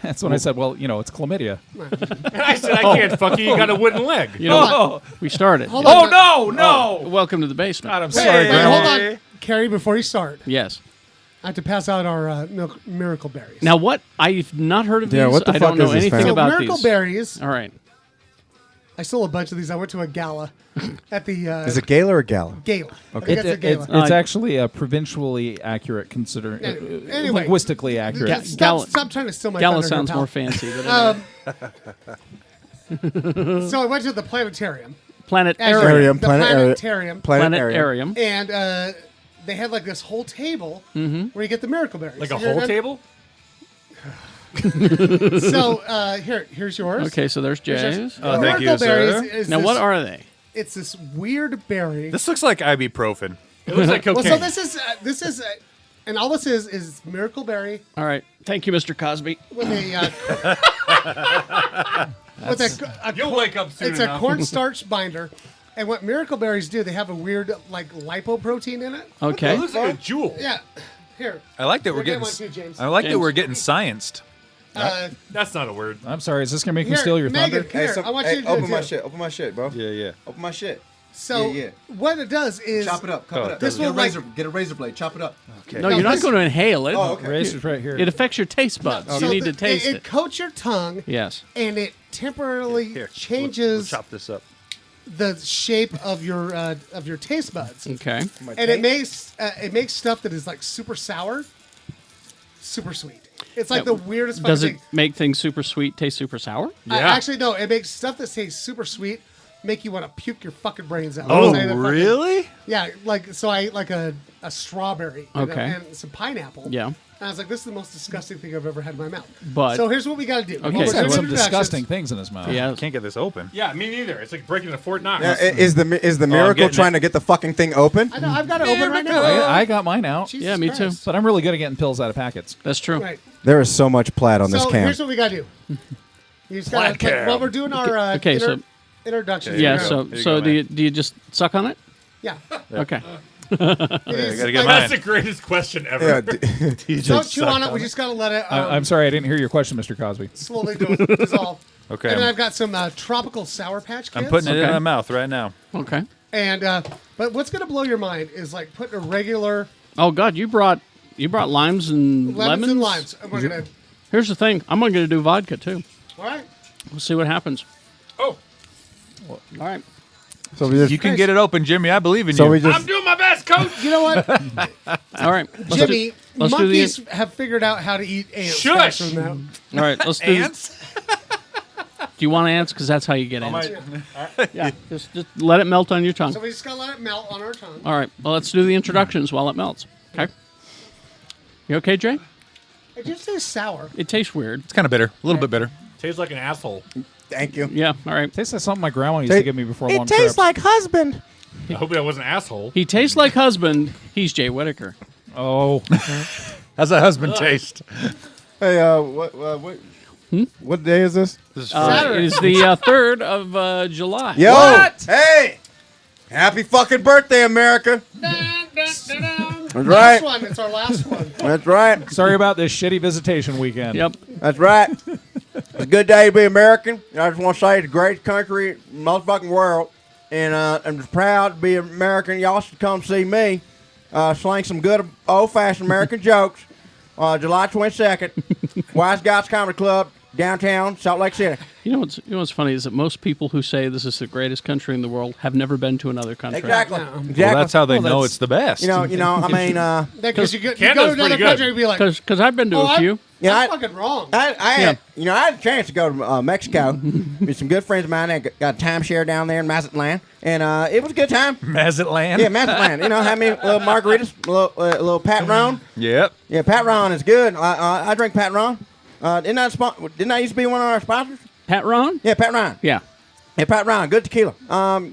That's when I said, well, it's chlamydia. And I said, I can't fuck you. You got a wooden leg. You know, we started. Hold on. Oh, no. Welcome to the basement. God, I'm sorry, Wait, Grandma. hold on. Carrie, before you start, Yes. I have to pass out our miracle berries. Now, what? I've not heard of these. Yeah, what the I fuck don't know is this, anything fam? so about miracle these. berries, All right. I stole a bunch of these. I went to a gala at the Is it gala or gala? gala. I Okay. think that's a gala. It's actually provincially accurate, considering Anyway. linguistically accurate. Stop trying to steal my Gala thunder, sounds pal. more fancy. But So I went to the planetarium. Planetarium. The planetarium. Planetarium. And they had like this whole table where you get the miracle berries. Like a whole table? So here's yours. Okay, so there's Jay's. Oh, thank you, Miracle berries sir. is Now, this- what are they? It's this weird berry. This looks like ibuprofen. It looks like cocaine. Well, so this is, and all this is miracle berry All right. Thank you, Mr. Cosby. with a You'll wake up soon it's enough. a cornstarch binder. And what miracle berries do, they have a weird like lipoprotein in it. Okay. It looks like a jewel. Yeah. Here. I like that we're You're getting. one too, James. I like that James. we're getting scienced. That's not a word. I'm sorry. Is this going to make me Here, steal your Megan, thunder? come here. I want you to do open it my too. shit. Open my shit, bro. Yeah. Open my shit. So Yeah. what it does is Chop it up. Cut it up. This Get a will, like- razor. Get a razor blade. Chop it up. Okay. No, No, you're not this- going to inhale it. Oh, okay. Razor's right here. It affects your taste buds. so You need to the- taste it it. coats your tongue. Yes. And it temporarily Here, changes We'll chop this up. the shape of your taste buds. Okay. And it makes stuff that is like super sour, super sweet. It's like the weirdest fucking Does it thing. make things super sweet taste super sour? Yeah. Actually, no. It makes stuff that tastes super sweet make you want to puke your fucking brains out. Oh, Say the fucking- really? Yeah, like so. I like a strawberry. Okay. And some pineapple. Yeah. And I was like, this is the most disgusting thing I've ever had in my mouth. But- so here's what we got to do. Okay. He's So had We're some doing disgusting introductions. things in his mouth. Yeah. Can't get this open. Yeah, me neither. It's like breaking a Fort Knox. Is the miracle getting trying it. to get the fucking thing open? I know. I've got it open right now. I got mine out. Jesus Yeah, me too. Christ. But I'm really good at getting pills out of packets. That's true. Right. There is so much plaid on this So cam. here's what we got to do. You just gotta, Black cam. while we're doing our Okay, so- introduction. Yeah. Here you So go. Here you so go, do man. you just suck on it? Yeah. Okay. It I is gotta get like- mine. That's the greatest question ever. yeah, Don't chew on it. We just got to let it I'm sorry, I didn't hear your question, Mr. Cosby. slowly dissolve. Okay. And then I've got some tropical Sour Patch Kids. I'm putting it in Okay. my mouth right now. Okay. And but what's gonna blow your mind is like putting a regular Oh God, you brought limes and lemons and limes. And we're gonna. Here's the thing. I'm going to do vodka too. All right. We'll see what happens. Oh, All right. so we just, you can get it open, Jimmy. I believe in so you. we just I'm doing my best, coach. You know what, All right. Jimmy? let's do the- Monkeys have figured out how to eat ants. Shush! faster than that. All right. Let's do. Ants? Do you want ants? Because that's how you get ants. Yeah. Just let it melt on your tongue. So we just gotta let it melt on our tongue. All right. Well, let's do the introductions while it melts. Okay. You okay, Jay? It just tastes sour. It tastes weird. It's kind of bitter. A little bit bitter. Tastes like an asshole. thank you. Yeah. All right. Tastes like something my grandma used to give me before long It tastes trips. like husband. I hope that wasn't an asshole. He tastes like husband. He's Jay Whitaker. Oh, How's that husband taste? Hey, what day is this? This is It is the 3rd of July. Yo, What? hey, happy fucking birthday, America. That's That's Last right. one. It's our last one. That's right. sorry about this shitty visitation weekend. Yep. That's right. It's a good day to be American. I just want to say it's the greatest country in the motherfucking world. And I'm just proud to be American. Y'all should come see me slang some good old-fashioned American jokes. July 22nd, Wise Guys Comedy Club, downtown Salt Lake City. You know what's funny is that most people who say this is the greatest country in the world have never been to another country. Exactly. No. Exactly. Well, that's how they Well, know that's- it's the best. You know. I mean, Because you go to Canada's another pretty country good. and be like, Because I've been to oh, a few. Yeah, that's I- fucking wrong. I had, I had a chance to go to Mexico with some good friends of mine that got a timeshare down there in Mazatlan, and it was a good time. Mazatlan? Yeah, Mazatlan. Have me little margaritas, little Patron. Yep. Yeah, Patron is good. I drink Patron. Didn't that used to be one of our sponsors? Pat Ron? Yeah, Patron. Yeah. Yeah, Patron, good tequila.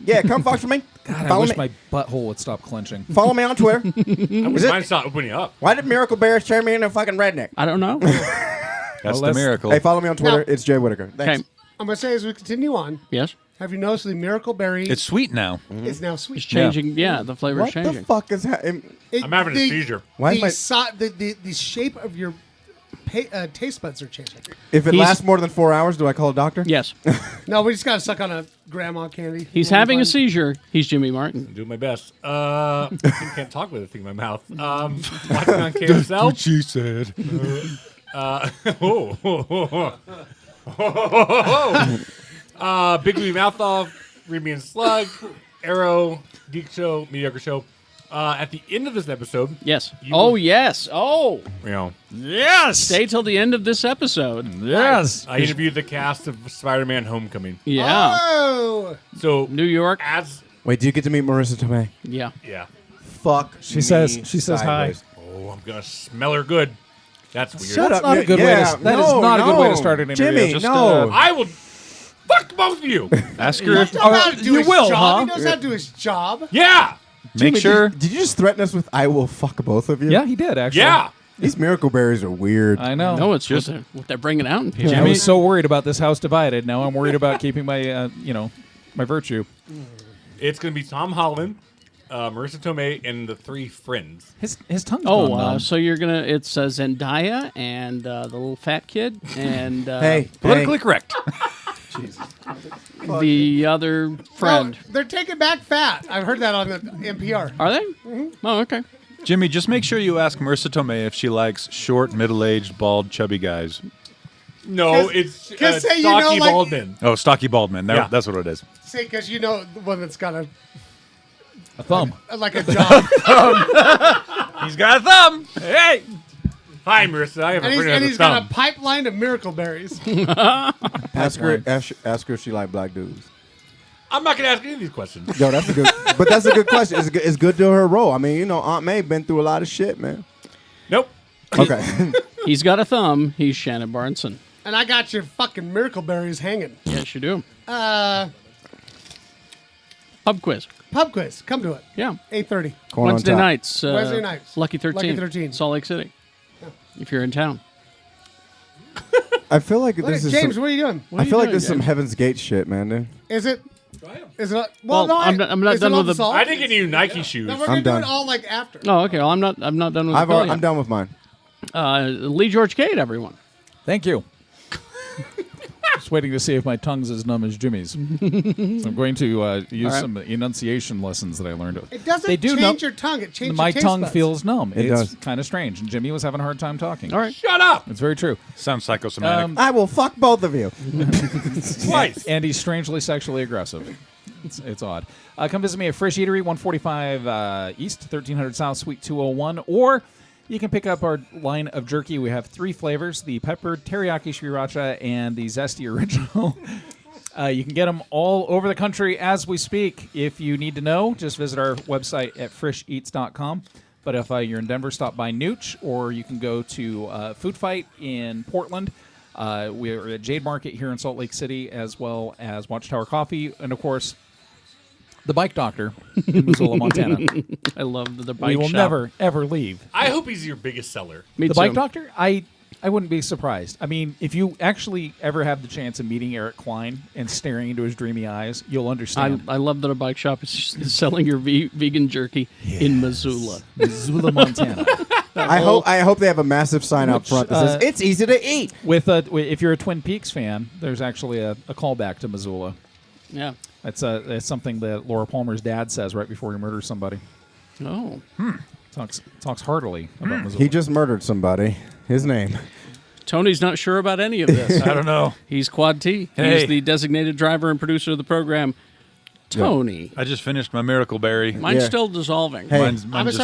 Yeah, come fuck with me. God, I Follow wish me. my butthole would stop clenching. Follow me on Twitter. Mine's not opening up. Why did Miracle Bears turn me into a fucking redneck? I don't know. That's Well, the miracle. Hey, follow me on Twitter. No. It's Jay Whitaker. Thanks. Okay. I'm going to say as we continue on, Yes. have you noticed the Miracle Berry It's sweet now. is now sweet? It's changing. Yeah, the flavor's What changing. the fuck is happening? It- I'm having a seizure. Why is the, my- so- the shape of your taste buds are changing. If it He's- lasts more than 4 hours, do I call a doctor? Yes. No, we just got to suck on a grandma candy. He's having a seizure. He's Jimmy Martin. Do my best. I can't talk with a thing in my mouth. Watching on KSL. She said. Big Movie Mouth Off, Remy and Slug, Arrow, Geekshow, Mediocre Show. At the end of this episode, Yes. You Oh, will- yes. Oh. you know, Yes. Stay till the end of this episode. Yes. I interviewed the cast of Spider-Man: Homecoming. Yeah. Oh, So New York. as Wait, do you get to meet Marisa Tomei? Yeah. yeah, Fuck. She says hi. sideways. oh, I'm gonna smell her good. That's weird. Shut That's up. not a good way to. That is not a good way to start an interview. Jimmy, Just, no. I will fuck both of you. Ask he her knows if. how to do you his will, job. huh? He knows how to do his job. Yeah, Make sure. Did you just threaten us with "I will fuck both of you"? Yeah, he did actually. yeah. These miracle berries are weird. I know. No, it's just what they're bringing out in people. I was so worried about this house divided. Now I'm worried about keeping my, my virtue. It's gonna be Tom Holland, Marisa Tomei, and the three friends. His tongue's Oh, gone numb. so you're gonna? It's Zendaya and the little fat kid and Hey, Politically correct. the other friend. No, they're taking back fat. I've heard that on the NPR. Are they? Oh, okay. Jimmy, just make sure you ask Marisa Tomei if she likes short, middle-aged, bald, chubby guys. No, 'Cause- it's 'cause say you stocky know, like- bald men. Oh, stocky bald men. Yeah. That's what it is. Say, because you know the one that's got A thumb. like a job. He's got a thumb. Hey. Hi, Marisa. I have a and friend who has he's a got a thumb. pipeline of miracle berries. ask her if she like black dudes. I'm not gonna ask any of these questions. Yo, that's a good. But that's a good question. It's good to her role. I mean, Aunt May been through a lot of shit, man. Nope. Okay. He's got a thumb. He's Shannon Barneson. And I got your fucking miracle berries hanging. Yes, you do. Uh, Pub quiz. pub quiz. Come to it. Yeah. 8:30. Corn on Wednesday top. nights. Wednesday nights. Lucky 13. Lucky 13. Salt Lake City. If you're in town. I feel like Look this at is. James, some, what are you doing? What I are you feel like doing, this is some James? Heaven's Gate shit, man. Dude. Is it? Is it? Well, no, I'm not is done it with the- salt? I didn't get you Nike shoes. No, we're I'm gonna do done. it all like after. Oh, okay. Well, I'm not done with the I'm done with mine. Lee George Cade, everyone. Thank you. Just waiting to see if my tongue's as numb as Jimmy's. So I'm going to use right. some enunciation lessons that I learned. It doesn't They do change numb- your tongue. It changes My your taste tongue buds. feels numb. It It's does. kind of strange. And Jimmy was having a hard time talking. All right. Shut up. It's very true. Sounds psychosomatic. I will fuck both of you. Twice. And he's strangely sexually aggressive. It's odd. Come visit me at Frisch Eatery, 145 East, 1300 South, Suite 201. Or you can pick up our line of jerky. We have 3 flavors, the pepper, teriyaki sriracha, and the zesty original. You can get them all over the country as we speak. If you need to know, just visit our website at frisheats.com. But if you're in Denver, stop by Nooch, or you can go to Food Fight in Portland. We're at Jade Market here in Salt Lake City, as well as Watchtower Coffee, and of course, the Bike Doctor in Missoula, Montana. I love the bike We will shop. never, ever leave. I hope he's your biggest seller. Me The too. Bike Doctor, I wouldn't be surprised. I mean, if you actually ever have the chance of meeting Eric Klein and staring into his dreamy eyes, you'll understand. I love that a bike shop is selling your vegan jerky in Missoula. Missoula, Montana. I hope they have a massive sign out front that says it's easy to eat. If you're a Twin Peaks fan, there's actually a callback to Missoula. Yeah. That's something that Laura Palmer's dad says right before he murders somebody. Oh. Talks heartily about Missoula. He just murdered somebody. His name. Tony's not sure about any of this. I don't know. He's Quad T. Hey. He's the designated driver and producer of the program. Tony. I just finished my miracle berry. Mine's Yeah. still dissolving. Hey. Mine's I'm gonna just-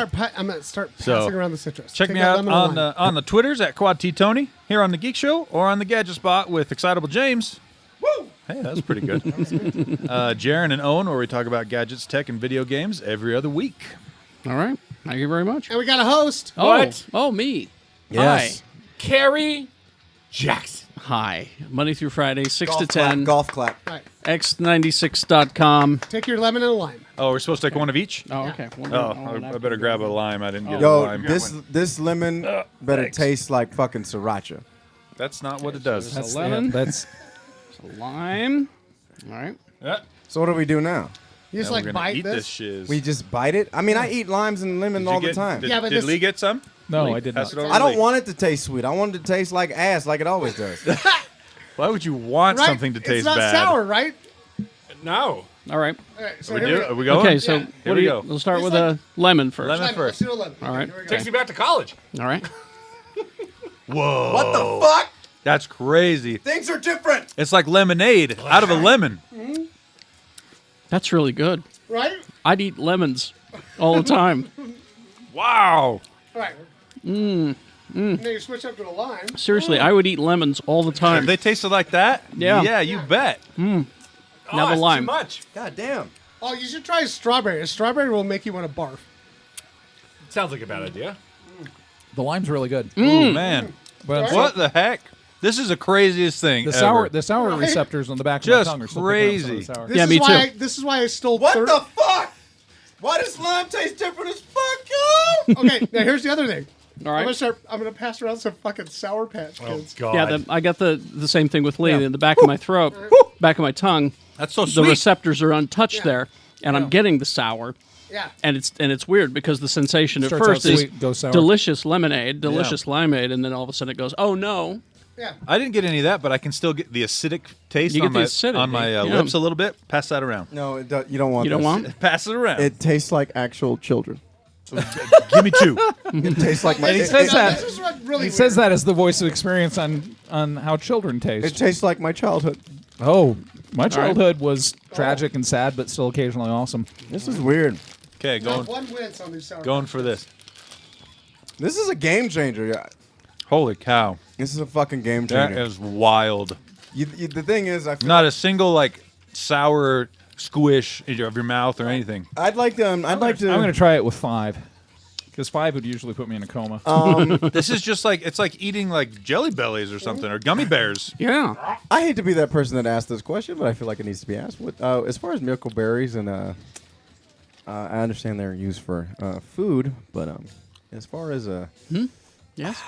start So, passing around the citrus. Check Take me that out lemon lime. on the Twitters at Quad T Tony, here on the Geek Show, or on the Gadget Spot with Excitable James. Woo! Hey, that was pretty good. Jaron and Owen, where we talk about gadgets, tech, and video games every other week. All right. Thank you very much. And we got a host. What? Oh, me. Yes. Kerry Jackson. Hi. Monday through Friday, 6 to 10. Golf clap. All right. X96.com. Take your lemon and a lime. Oh, we're supposed to take one of each? Oh, okay. I better grab a lime. I didn't get a Yo, lime. this lemon better thanks. taste like fucking sriracha. That's not what it does. That's a lemon. That's Lime. All right. So what do we do now? You just We're like gonna bite eat this this. shiz. We just bite it? I mean, I eat limes and lemon Did you all the get- time. Did, Yeah, but did this- Leigh get some? No, Leigh? I did Pass not. it over I to don't Leigh. want it to taste sweet. I want it to taste like ass, like it always does. Why would you want Right? something to taste it's not bad? sour, right? No. All right. All right, so We here do? we Are go. we going? Okay, so Yeah. what Here do we you? go. We'll start It's with like- a lemon first. Lemon Lemon, first. let's do a lemon. All right. Here we go. Takes me back to college. All right. Whoa. What the fuck? That's crazy. Things are different. It's like lemonade out of a lemon. That's really good. Right? I'd eat lemons all the time. Wow. All right. Now you switch up to a lime. Seriously, I would eat lemons all the If time. they tasted like that, Yeah. yeah, you bet. Now the that's lime. Too much. God damn. Oh, you should try a strawberry. A strawberry will make you want to barf. Sounds like a bad idea. The lime's really good. Ooh, man. But What the heck? This is the craziest thing the ever. sour Right? receptors on the back Just of my tongue are still picking up some of crazy. the sour. This Yeah, is me why too. this is why I stole What thir- the fuck? Why does lime taste different as fuck, yo? Okay, now here's the other thing. All right. I'm gonna pass around some fucking Sour Patch Oh Kids. God. Yeah, I got the same thing with Leigh in the back of my throat, back of my tongue. That's so The sweet. receptors are untouched Yeah. there, and I'm getting the sour. Yeah. And it's weird because the sensation at Starts first out is sweet, goes sour. delicious lemonade, delicious limeade, and then all of a sudden it goes, oh no. Yeah. I didn't get any of that, but I can still get the acidic taste You on get the my, acidity, on my yeah. lips a little bit. Pass that around. No, you don't want You don't this. want? Pass it around. It tastes like actual children. Give me two. It tastes like my. And he It, says it- that. This is what really He says weird. that as the voice of experience on how children it taste. tastes like my childhood. Oh, my childhood was tragic and sad, but still occasionally awesome. This is weird. Okay, Not going one wins on these Sour going Patch for Kids. this. This is a game changer. Yeah. Holy cow. This is a fucking game That changer. is wild. The thing is, I feel Not a single like sour squish of your mouth or anything. I'd like to. I'd like to. I'm going to try it with 5. Because 5 would usually put me in a coma. This is just like it's like eating like Jelly Bellies or something or gummy bears. Yeah. I hate to be that person that asked this question, but I feel like it needs to be asked. What, as far as miracle berries and I understand they're used for food, but as far as Yes.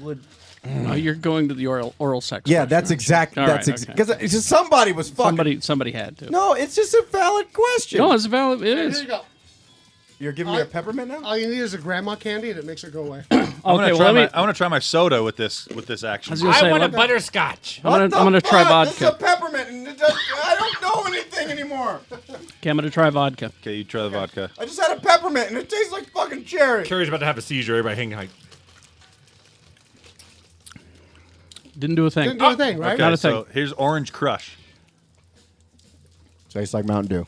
Oh, you're going to the oral sex. yeah, question, that's aren't you? exact. All That's right, okay. because somebody was fucking. Somebody had to. No, it's just a valid question. No, it's valid. It Here is. you go. You're giving me a peppermint now. All you need is a grandma candy and it makes it go away. I want Okay, to well, try let me. I want to try my soda with this action. I was gonna say, I want a let- butterscotch. I'm gonna try This is a vodka. peppermint, and I don't know anything anymore. Okay, I'm gonna try vodka. Okay, you try the vodka. I just had a peppermint, and it tastes like fucking cherry. Kerry's about to have a seizure. Everybody hang tight. Didn't do a thing. Didn't do a thing, right? Okay, Not a so thing. here's Orange Crush. Tastes like Mountain Dew.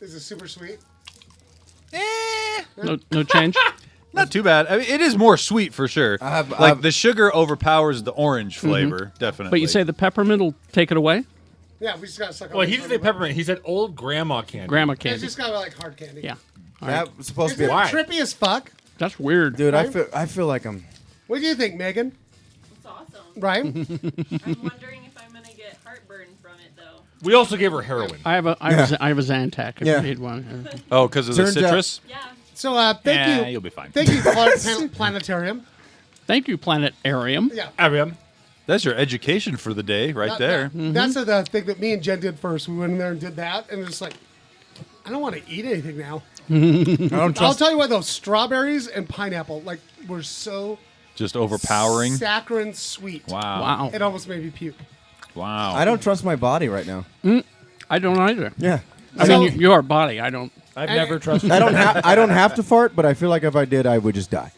Is it super sweet? No change. Not too bad. I mean, it is more sweet for sure. I've- the sugar overpowers the orange flavor, definitely. But you say the peppermint will take it away? Yeah, we just got to suck on Well, it. he didn't say peppermint. He said old grandma candy. Grandma It's candy. just kind of like hard candy. Yeah. That was supposed Is to be. it Why? trippy as fuck? That's weird. Dude, Right? I feel like I'm. What do you think, Megan? It's awesome. Right? I'm wondering if I'm gonna get heartburn from it though. We also gave her heroin. I have a Zantac if Yeah. you need one. Oh, because of the Turns out- citrus? Yeah. So thank Yeah, you. you'll be fine. Thank you, Planetarium. Thank you, Planetarium. Yeah. Ariam. That's your education for the day right there. That's the thing that me and Jen did first. We went in there and did that, and it was like, I don't want to eat anything now. I don't I'll tell you what, those strawberries and pineapple, like, were so Just overpowering. saccharine sweet. Wow. Wow. It almost made me puke. Wow. I don't trust my body right now. I don't either. Yeah. I So- mean, your body. I don't. I've And- never trusted. I don't have to fart, but I feel like if I did, I would just die.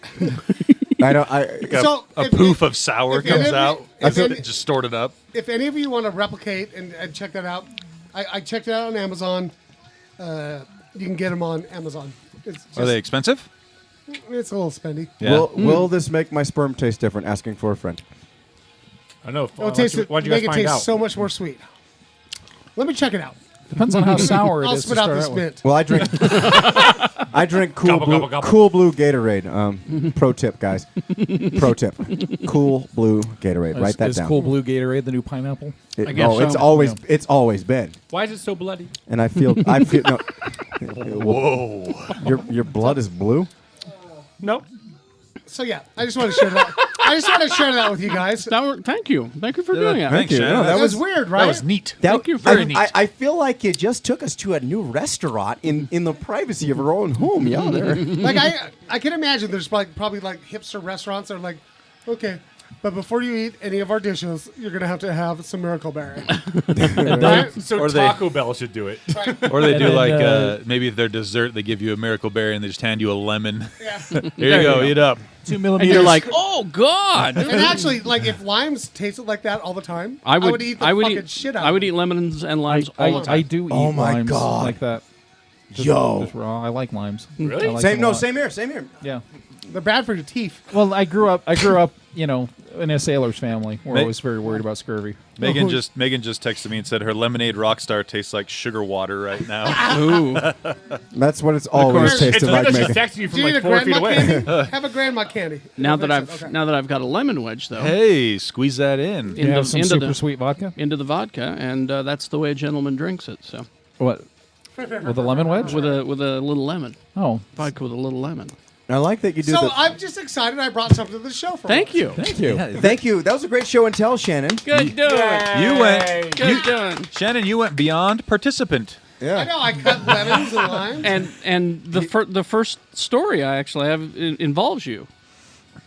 I don't. So, a if- poof if- of sour if any comes of you- out. if any- Just stored it up. If any of you want to replicate and check that out, I checked it out on Amazon. You can get them on Amazon. It's just, Are they expensive? It's a little spendy. Yeah. Will this make my sperm taste different? Asking for a friend. I know. It'll taste it. Why'd you Make guys it find taste out? so much more sweet. Let me check it out. Depends on how sour it I'll is to spit out start this out with. mint. Well, I drink cool Gobble, blue, gobble, gobble. cool blue Gatorade. Pro tip, guys. Pro tip. Cool blue Gatorade. Write that Is down. Cool Blue Gatorade the new pineapple? It- I guess no, so. it's always been. Why is it so bloody? And I feel no. Whoa. Your blood is blue. No. So yeah, I just want to share that. I just want to share that with you guys. Thank you for doing that. Thanks, Shannon. No, That was weird, right? That was neat. Thank you. Very neat. I feel like you just took us to a new restaurant in the privacy of our own home. Yeah, there. Like I can imagine there's probably like hipster restaurants that are like, okay, but before you eat any of our dishes, you're gonna have to have some Miracle Berry. Right? So Or they- Taco Bell should do it. Or they do then, like maybe their dessert, they give you a miracle berry and they just hand you a lemon. Yeah. Here you go, eat up. 2 and millimeters. you're like, oh God. And actually, like if limes tasted like that all the time, I would eat the fucking shit out. I would eat lemons and limes all the time. I do eat Oh my limes God. like that. Just raw. I like limes. Really? I like Same. them a No, lot. same here. Same here. Yeah. They're bad for your teeth. Well, I grew up, in a sailor's family where I Ma- was very worried about scurvy. Megan just texted me and said her lemonade Rockstar tastes like sugar water right now. Ooh. That's what it's always It's tasted weird like, that she's Megan. texting you Do from you need like a 4 feet grandma away. candy? Have a grandma candy. now that Okay. I've got a lemon wedge though. Hey, squeeze that in. You have some super sweet vodka? Into the vodka, and that's the way a gentleman drinks it. So What? With a lemon wedge? with a little lemon, Oh, vodka with a little lemon. I like that you do So the. I'm just excited I brought something to the show for Thank once. you. thank you. Thank you. That was a great show and tell, Shannon. Good doing. You went, Good doing. Shannon. You went beyond participant. Yeah. I know, I cut lemons and limes. And the first story I actually have involves you,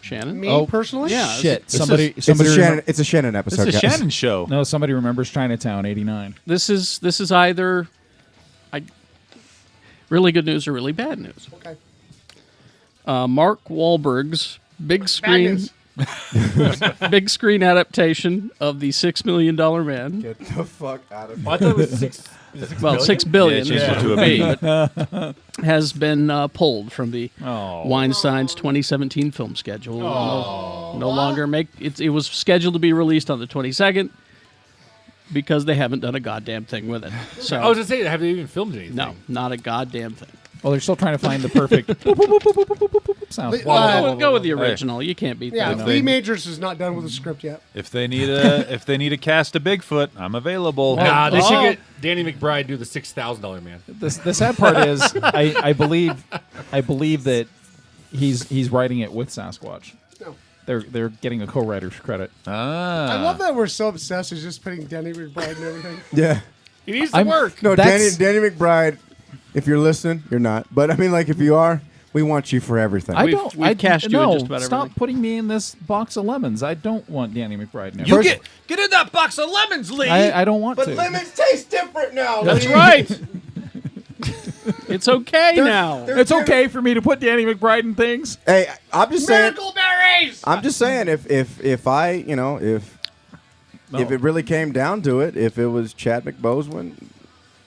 Shannon. Me Oh, personally? Yeah. Shit. This somebody. It's somebody. a remem- Shannon. It's a Shannon This episode. is a guys. Shannon show. No, somebody remembers Chinatown '89. This is either really good news or really bad news. Okay. Mark Wahlberg's big Bad screen news. big screen adaptation of the $6 Million Man. Get the fuck out of Well, I thought it was six. Well, $6 billion Yeah, is change what it to it a would be, but has been pulled from the Oh. Weinstein's 2017 film schedule. No longer it was scheduled to be released on the 22nd because they haven't done a goddamn thing with it. So I was gonna say, have they even filmed anything? no, not a goddamn thing. Well, they're still trying to find the perfect sound. Go with the original. You can't beat Yeah, that. Lee Majors is not done with the script yet. If they need a cast of Bigfoot, I'm available. Nah, they should Oh. get Danny McBride do the $6,000 man. The sad part is, I believe that he's writing it with Sasquatch. No. They're getting a co-writer's credit. Ah. I love that we're so obsessed with just putting Danny McBride and everything. Yeah. He needs to I'm- work. No, Danny That's- McBride. If you're listening, you're not. But I mean, like, if you are, we want you for everything. We've cast you in no, just about stop everything. putting me in this box of lemons. I don't want Danny McBride now. You get in that box of lemons, Leigh. I don't want to. lemons taste different now. That's right. It's okay now. It's okay for me to put Danny McBride in things. Hey, I'm just saying. Miracle berries! I'm just saying. If I, if it really came down to it, if it was Chad McBoseman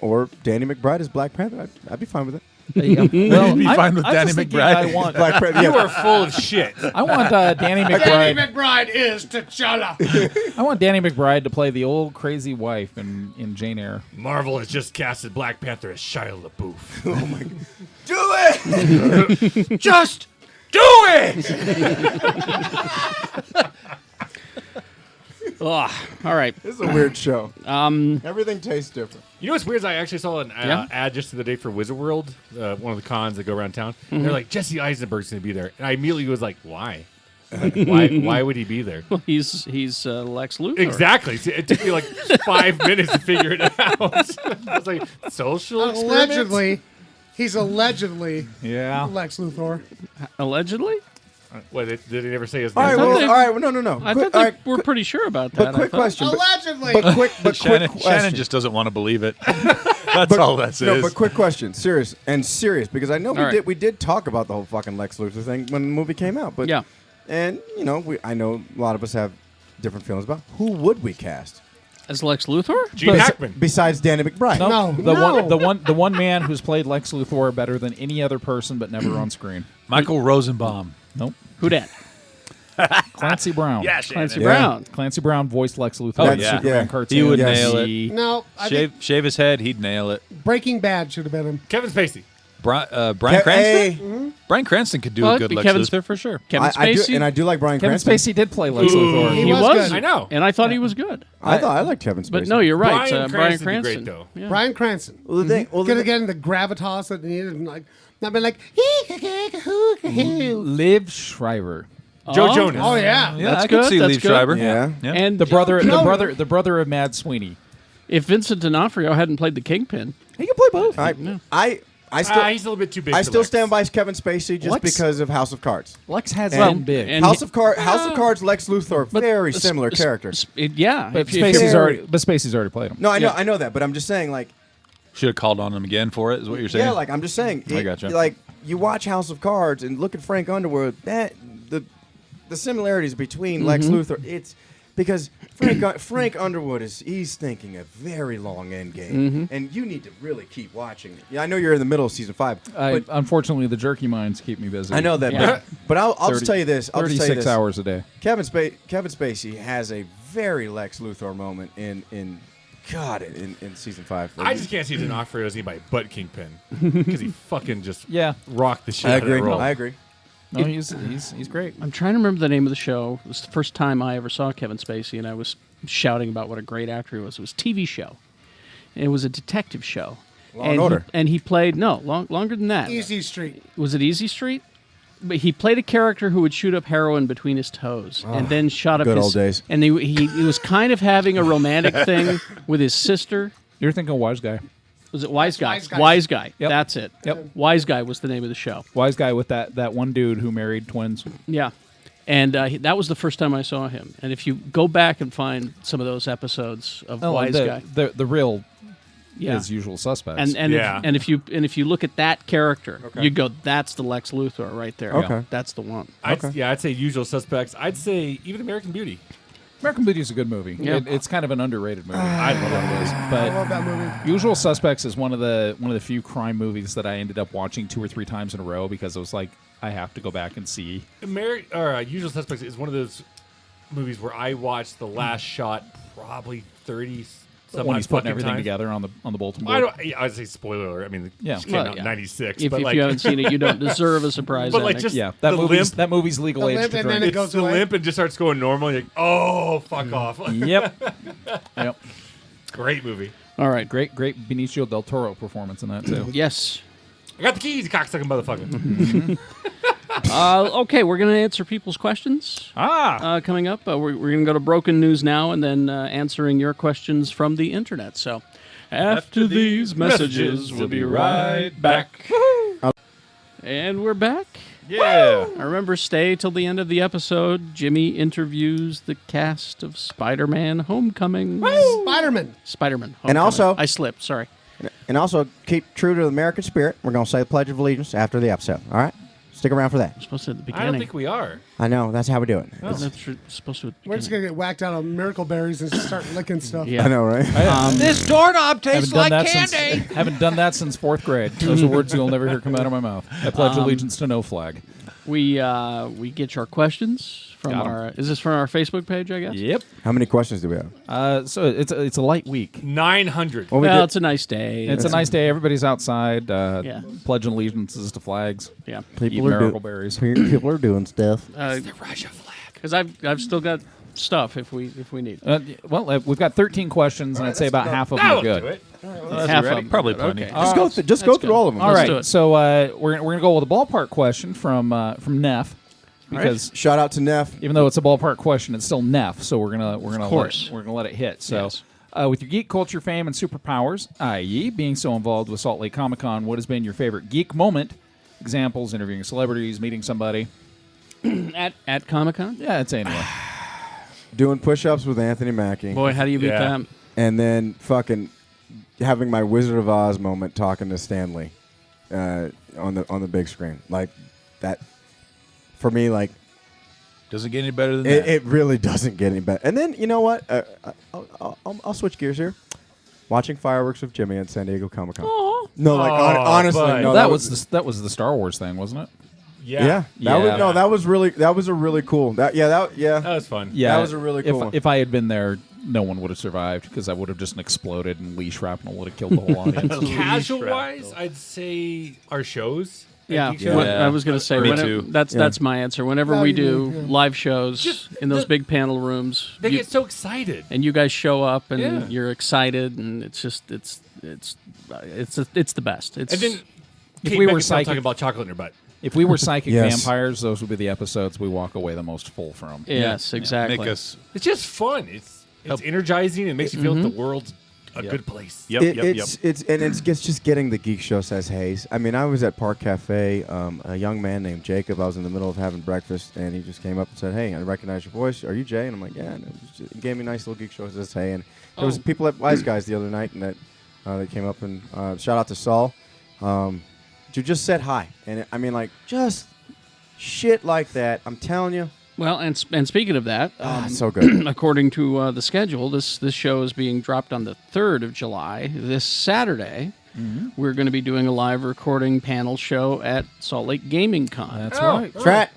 or Danny McBride as Black Panther, I'd be fine with it. Well, You'd be fine with I'm Danny just thinking McBride. I want Black Panther. You Yeah. are full of shit. I want Danny Danny McBride. McBride is T'Challa. I want Danny McBride to play the old crazy wife in Jane Eyre. Marvel has just casted Black Panther as Shia LaBeouf. Do it. Just do it! Ugh. All right. This is a weird show. Um, Everything tastes different. You know what's weird is I actually saw an Yeah? ad just the other day for Wizard World, one of the cons that go around town. They're like, Jesse Eisenberg's going to be there. And I immediately was like, why? Like, why would he be there? well, he's Lex Luthor. Exactly. See, it took me like 5 minutes to figure it out. I was like, social experiments? Allegedly. He's allegedly Yeah. Lex Luthor. Allegedly. What, did he never say his All right. name? thought Well, they- all right. Well, no. I Quick- thought all right, we're quick- pretty sure about that. But I quick thought. question. Allegedly. But quick Shannon, question. Shannon just doesn't want to believe it. That's all that No, is. but quick question, serious because I know All right. we did talk about the whole fucking Lex Luthor thing when the movie came out, but Yeah. and I know a lot of us have different feelings about who would we cast As Lex Luthor? Gene Hackman. besides Danny McBride. No. The one man who's played Lex Luthor better than any other person, but never on screen. Michael Rosenbaum. Nope. Who dat? Clancy Brown. Clancy Yeah. Brown. Clancy Brown voiced Lex Luthor. Oh, in the yeah. Superman Yeah. cartoon. He would Yes. nail it. No, I think Shave his head, he'd nail it. Breaking Bad should have been him. Kevin Spacey. Brian Hey, Cranston? Brian Cranston could do Well, a it'd good be Lex Kevin Luthor for sure. Kevin I do, Spacey. and I do like Brian Kevin Cranston. Spacey did play Lex Ooh. Luthor. He He was was good. good. I know. And I thought he was good. I thought I liked Kevin Spacey. But no, you're right. Bryan Brian Cranston would be Cranston. great, though. Yeah. Brian Cranston. Well, the thing, well, Gonna the, get in the gravitas that he needed and like not been like Liv Schreiber. Joe Jonas. Oh yeah. Yeah, That's I could good, see that's Liev good. Schreiber. Yeah. And The brother of Mad Sweeney. if Vincent D'Onofrio hadn't played the Kingpin, He can play both. I still He's a little bit too big. I for still Lex. stand by Kevin Spacey just Lex- because of House of Cards. Lex has And- been big. and- House of Cards, Lex Luthor, very similar characters. Yeah, but if you- Spacey's already played him. No, I know that, but I'm just saying, like, Should have called on him again for it, is what you're saying? yeah, like I'm just saying, I gotcha. like you watch House of Cards and look at Frank Underwood. That the similarities between Lex Luthor, it's because Frank Underwood he's thinking a very long end game, and you need to really keep watching. Yeah, I know you're in the middle of season 5, but Unfortunately, the jerky minds keep me busy. I know that. Yeah. But I'll just tell you this. I'll just tell you 36 this. hours a day. Kevin Spacey has a very Lex Luthor moment in season 5. I just can't see D'Onofrio as anybody but Kingpin because he fucking just Yeah. rocked the shit I out of agree. that role. I agree. No, he's great. I'm trying to remember the name of the show. It was the first time I ever saw Kevin Spacey, and I was shouting about what a great actor he was. It was a TV show. And it was a detective show. Law and Order. And he played longer than that. Easy Street. Was it Easy Street? But he played a character who would shoot up heroin between his toes, and then shot up good his old days. And he was kind of having a romantic thing with his sister. You're thinking Wise Guy. Was it Wise Guy? Wise Guy. Wise Guy. Yep. That's it. Yep. Wise Guy was the name of the show. Wise Guy with that one dude who married twins. Yeah. And that was the first time I saw him. And if you go back and find some of those episodes of Wise Guy, The real yeah. is Usual Suspects. And Yeah. if you look at that character, you go, that's the Lex Luthor right there. Okay. That's the one. I'd say Usual Suspects. I'd say even American Beauty. American Beauty is a good movie. Yeah. It's kind of an underrated movie. I love it is. I But love that movie. Usual Suspects is one of the few crime movies that I ended up watching 2 or 3 times in a row because it was like I have to go back and see. Usual Suspects is one of those movies where I watched the last shot probably 30 some when he's putting fucking everything times. together on the bulletin I board. don't. I'd say spoiler alert. I mean, it Yeah. just came Well, out in yeah. '96. If, but if like, you haven't seen it, you don't deserve a surprise But, like, ending. just- Yeah, The limp- that movie's legal The age limp to and then drink. it it's goes the away. limp and just starts going normal. You're like, oh, fuck off! Yep. Yep. Great movie. All right. Great Benicio del Toro performance in that too. Yes. I got the keys, you cocksucking motherfucker. Okay, we're going to answer people's questions coming up. We're going to go to Broken News now and then answering your questions from the internet. So after these messages, we'll be right back. And we're back. Yeah. I remember stay till the end of the episode. Jimmy interviews the cast of Spider-Man Homecoming. Spiderman. Spider-Man Homecoming. And also- I slipped, sorry. And also keep true to the American spirit. We're going to say the Pledge of Allegiance after the episode. All right? Stick around for that. I'm supposed to at the I beginning. don't think we are. I know. That's how we do it. That's supposed to at the We're just beginning. gonna get whacked out on miracle berries and start licking stuff. Yeah. I know, right? This doorknob Haven't done that haven't done that since 4th grade. Those are words you'll never hear come out of my mouth. I pledge allegiance to no flag. We get your questions from Got 'em. our. Is this from our Facebook page? I guess. Yep. How many questions do we have? So it's a light week. 900. Well, we Well, did- it's a nice day. It's a nice day. Everybody's outside. Yeah. Pledging allegiances to flags. Yeah. Eat People are miracle do- berries. People are doing stuff. The Russia flag. Because I've still got stuff if we need. We've got 13 questions, and I'd say about half of them Now are we'll do good. it. Half of them. Probably plenty. Okay. Just go That's through good. all of them. All Let's do right, it. so we're gonna go with a ballpark question from Neff, because Shout out to Neff. even though it's a ballpark question, it's still Neff. So we're gonna course. let it hit. So. Yes. With your geek culture fame and superpowers, i.e., being so involved with Salt Lake Comic Con, what has been your favorite geek moment? Examples: interviewing celebrities, meeting somebody. At Comic-Con. Yeah, it's anywhere. Doing push-ups with Anthony Mackie. Boy, how do you beat Yeah. that? And then fucking having my Wizard of Oz moment talking to Stanley on the big screen. Like that, for me, like Doesn't get any better than it, that. it really doesn't get any better. And then you know what? I'll switch gears here. Watching fireworks with Jimmy at San Diego Comic Con. No, like honestly, bud. no, that was the Star Wars thing, wasn't it? Yeah. Yeah, that was a really cool. That was fun. Yeah, That was a really cool one. If I had been there, no one would have survived because I would have just exploded and Lee Shrapnel would have killed the whole audience. Casual wise, I'd say our shows. at Yeah, Geekshow. what- I was going to say Me whenever- too. That's my answer. Whenever we do Yeah. live shows Just in those the- big panel rooms, They you- get so excited. and you guys show up and Yeah. you're excited, and it's just it's the best. It's And then If Kate we were Beckinsale psychic- talking about chocolate in her butt. If we were psychic Yes. vampires, those would be the episodes we walk away the most full from. Yes, exactly. Make us. It's just fun. It's energizing. It makes you feel that the world's a good place. It's just getting the Geek Show says haze. I mean, I was at Park Cafe. A young man named Jacob. I was in the middle of having breakfast, and he just came up and said, "Hey, I recognize your voice. Are you Jay?" And I'm like, "Yeah." And he gave me a nice little Geek Show says hey. And there was people at Wise Guys the other night, and that came up and shout out to Saul. You just said hi, and I mean, like, just shit like that. I'm telling you. Well, and speaking of that, so good. according to the schedule, this show is being dropped on the 3rd of July. This Saturday, we're going to be doing a live recording panel show at Salt Lake Gaming Con. That's right. Trat.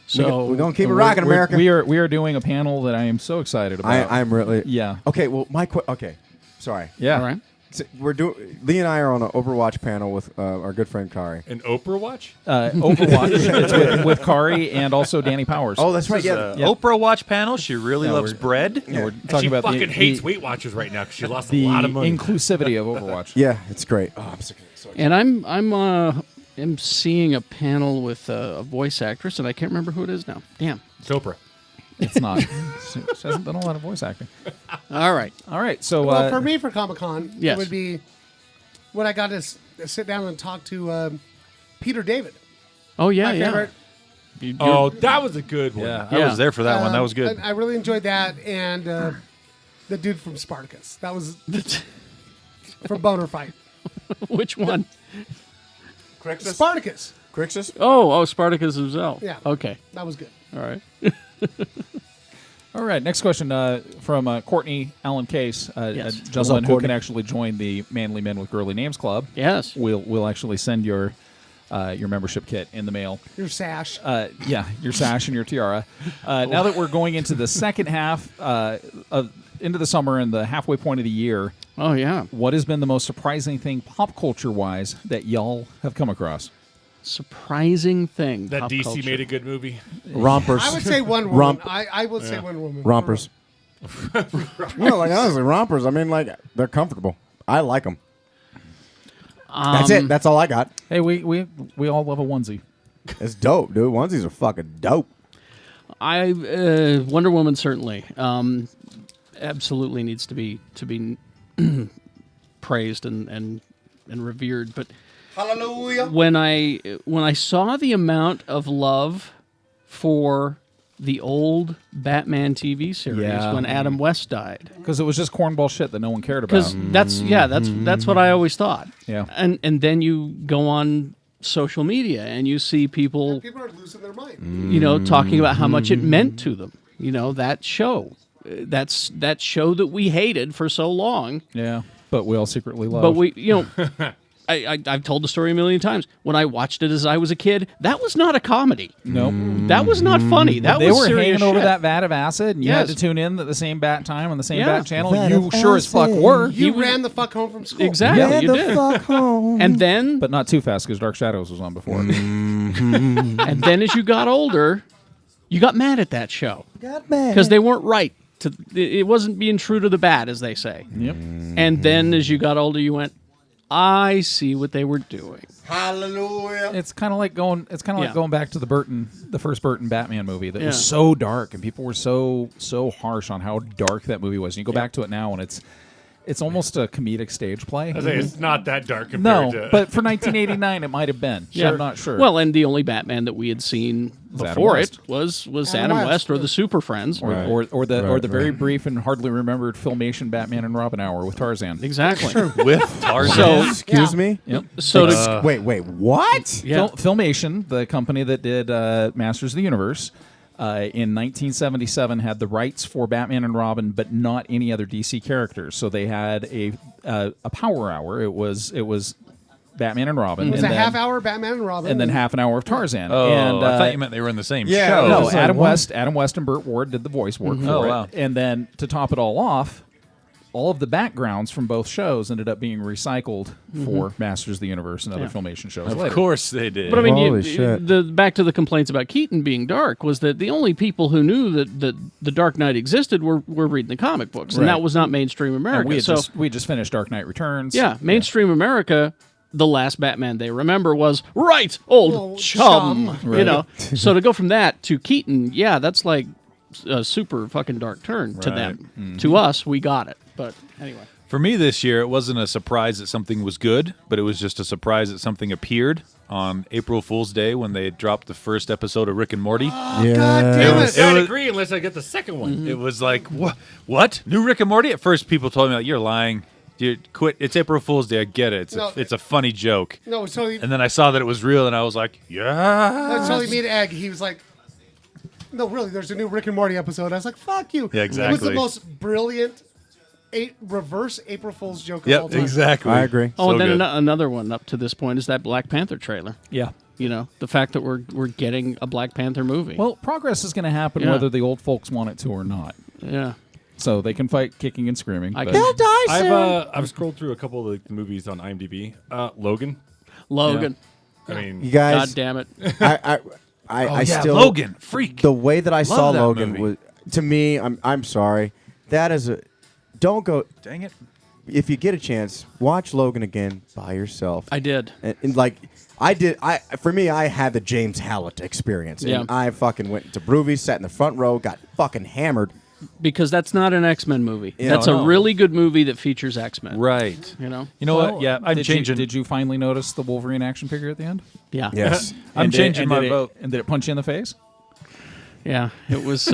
So we're gonna keep it rocking, America. We are doing a panel that I am so excited about. I'm really. Yeah. Okay. Well, okay. Sorry. Yeah. all right. So we're doing. Lee and I are on an Overwatch panel with our good friend Kari. An Oprah watch? Overwatch. It's with Kari and also Danny Powers. Oh, that's right. Yeah. Yeah. Oprah Watch panel. She really loves bread. Yeah, we're And talking she about fucking hates Weight Watchers right now because she lost a the lot of money. inclusivity of Overwatch. Yeah, it's great. Oh, I'm so excited. And I'm seeing a panel with a voice actress, and I can't remember who it is now. Damn. It's Oprah. It's not. She hasn't done a lot of voice acting. All right. All right. So Well, for me, for Comic-Con, Yes. it would be when I got to sit down and talk to Peter David. Oh yeah, My yeah. favorite. Oh, that was a good one. Yeah, Yeah. I was there for that one. That was good. I really enjoyed that, and the dude from Spartacus. That was from Boner Fight. Which one? Spartacus. Crixus? Oh, Spartacus himself. Yeah. Okay. That was good. All right. all right. Next question from Courtney Allen Case, Yes. a gentleman who can actually join the Manly Men with Girly Names Club. Yes. We'll actually send your membership kit in the mail. Your sash. Yeah, your sash and your tiara. Now that we're going into the second half into the summer and the halfway point of the year, Oh yeah. what has been the most surprising thing pop culture wise that y'all have come across? Surprising thing. That pop DC culture. made a good movie. Rompers. I would say Wonder Woman. I will say Wonder Woman. Rompers. No, like honestly, rompers. I mean, like they're comfortable. I like them. That's it. That's all I got. Hey, we all love a onesie. It's dope, dude. Onesies are fucking dope. Wonder Woman certainly absolutely needs to be praised and revered. But Hallelujah. when I saw the amount of love for the old Batman TV series Yeah. when Adam West died, Because it was just cornball shit that no one cared about. because that's what I always thought. Yeah. And then you go on social media and you see people People are losing their mind. talking about how much it meant to them. That show. That's that show that we hated for so long. Yeah, but we all secretly love. But we, I've told the story a million times. When I watched it as I was a kid, that was not a comedy. nope. That was not funny. That They was were serious hanging over shit. that vat of acid, and you had Yes. to tune in at the same bat time on the same Yeah. bat channel. Vat You of sure as fuck acid. were. You ran the fuck home from school. Exactly, Get you the did. fuck home. And then, But not too fast because Dark Shadows was on before. and then, as you got older, you got mad at that show Got mad. because they weren't right. It wasn't being true to the bat, as they say. Yep. And then, as you got older, you went, I see what they were doing. Hallelujah. It's kind of like going. It's kind of Yeah. like going back to the first Burton Batman movie that Yeah. was so dark, and people were so harsh on how dark that movie was. And you go back to it now, and it's almost a comedic stage play. I say it's not that dark compared No, to. but for 1989, it might have been. Yeah. I'm not sure. Well, and the only Batman that we had seen Was Adam before West. it was Adam Adam West. West or the Super Friends. or the Right, very brief and hardly remembered Filmation Batman and Robin hour with Tarzan. Exactly. With Tarzan. So, Excuse me? Yep. so to, Wait, what? yeah. Filmation, the company that did Masters of the Universe, in 1977 had the rights for Batman and Robin, but not any other DC characters. So they had a Power Hour. It was Batman and Robin. It was and a then, half hour Batman and Robin. and then half an hour of Tarzan. Oh, and, I thought you meant they were in the same Yeah, show. No, was like, Adam what? West and Burt Ward did the voice work for Oh, it. wow. And then to top it all off, all of the backgrounds from both shows ended up being recycled for Masters of the Universe and other Yeah. Filmation shows Of later. course they did. But I mean, Holy shit. back to the complaints about Keaton being dark was that the only people who knew that the Dark Knight existed were reading the comic books, and Right. that was not mainstream America. And we had so just finished Dark Knight Returns. yeah, mainstream America the last Batman they remember was old chum. You know, so to go from that to Keaton, yeah, that's like a super fucking dark turn to them. Mm-hmm. To us, we got it. But anyway. For me this year, it wasn't a surprise that something was good, but it was just a surprise that something appeared on April Fool's Day when they dropped the first episode of Rick and Morty. Oh, God damn it. I agree unless I get the second one. Mm-hmm. It was like, what? New Rick and Morty? At first, people told me, like, you're lying. Dude, quit. It's April Fool's Day. I get it. It's a funny joke. No, it's totally. And then I saw that it was real, and I was like, yeah. That's totally me to Egg. He was like, no, really, there's a new Rick and Morty episode. I was like, fuck you. Yeah, exactly. It was the most brilliant reverse April Fool's joke of all Yep, time. exactly. I agree. Oh, So and then good. another one up to this point is that Black Panther trailer. Yeah. You know, the fact that we're getting a Black Panther movie. Well, progress is going to happen Yeah. whether the old folks want it to or not. Yeah. So they can fight kicking and screaming. I but- can- I've scrolled through a couple of the movies on IMDb. Logan. Logan. I mean, You guys, God damn it. I still Logan, freak. the way that I saw that Logan movie. was to me. I'm sorry. That is a don't go. Dang it. If you get a chance, watch Logan again by yourself. I did. And like I did. For me, I had the James Hallett experience. And Yeah. I fucking went to Broovy, sat in the front row, got fucking hammered. Because that's not an X-Men movie. Yeah, That's no. a really good movie that features X-Men. Right. You know? You know what? Yeah, I'm did changing. did you finally notice the Wolverine action figure at the end? Yeah. Yes. I'm And did- changing and my did it- vote. And did it punch you in the face? Yeah. It was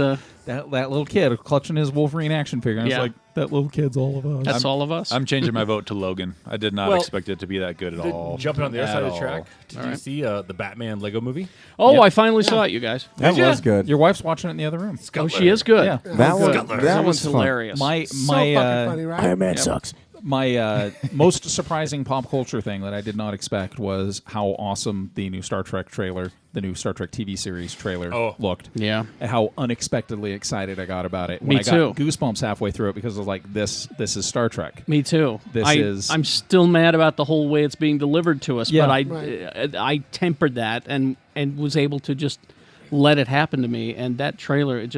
That little kid clutching his Wolverine action figure. And Yeah. It's like, that little kid's all of us. that's all of us. I'm changing my vote to Logan. I did not Well, expect it to be that good at all. jumping on the other At side of the all. track. Did you see the Batman Lego movie? oh, I finally saw it, you guys. That was good. Your wife's watching it in the other room. Oh, she is good. Yeah. That one. That That was one's fun. hilarious. My So my fucking funny, right? Iron Man sucks. my most surprising pop culture thing that I did not expect was how awesome the new Star Trek trailer, the new Star Trek TV series trailer looked. Yeah. And how unexpectedly excited I got about it. Me I got too. goosebumps halfway through it because I was like, this is Star Trek. Me too. This I'm still mad about the whole way it's being delivered to us, Yeah. but I tempered that and was able to just let it happen to me. And that trailer, It's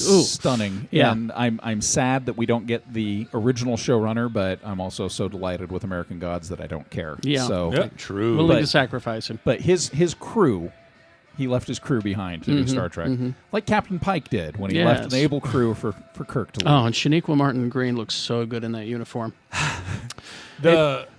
ooh. stunning. Yeah. And I'm sad that we don't get the original showrunner, but I'm also so delighted with American Gods that I don't care. Yeah. So Yeah. True. willing but- to sacrifice him. But his crew, he left his crew behind to do Star Trek, like Captain Pike did when he left Yes. an able crew for Kirk to lead. Oh, and Shaniqua Martin Green looks so good in that uniform.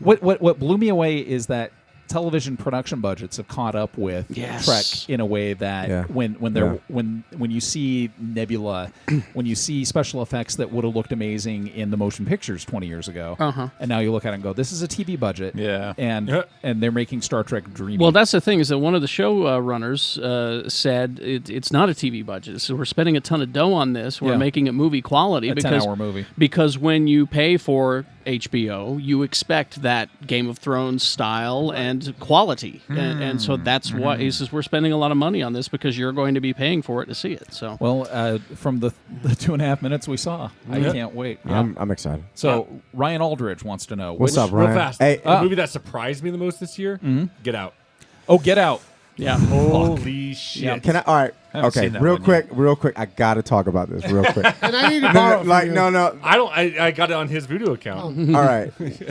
What blew me away is that television production budgets have caught up with Yes. Trek in a way that Yeah. when you see Nebula, when you see special effects that would have looked amazing in the motion pictures 20 years ago, and now you look at it and go, this is a TV budget, Yeah. and they're making Star Trek dreamy. Well, that's the thing is that one of the show runners said it's not a TV budget. So we're spending a ton of dough on this. We're Yeah. making it movie quality a because 10-hour movie. Because when you pay for HBO, you expect that Game of Thrones style and quality, and so that's why he says we're spending a lot of money on this because you're going to be paying for it to see it. So Well, from the 2.5 minutes we saw, I can't wait. I'm excited. So Ryan Aldridge wants to know What's which, up, Real Ryan? fast. Hey, the movie that surprised me the most this year, Get Out. Oh, Get Out. yeah, Holy shit. Can I? All right. haven't Okay. seen that Real one quick. I gotta talk about this real quick. And I need to borrow it from you. No. I got it on his video account. All right.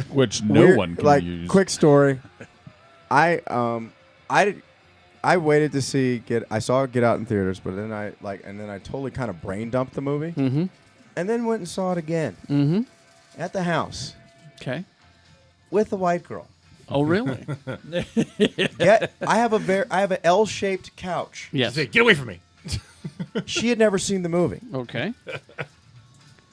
Which no Weird- one can like use. quick story. I waited to see I saw Get Out in theaters, but then I totally kind of brain dumped the movie, and then went and saw it again at the house okay. with the white girl. Oh, really? I have an L-shaped couch. Yes. Say, get away from me. She had never seen the movie. Okay.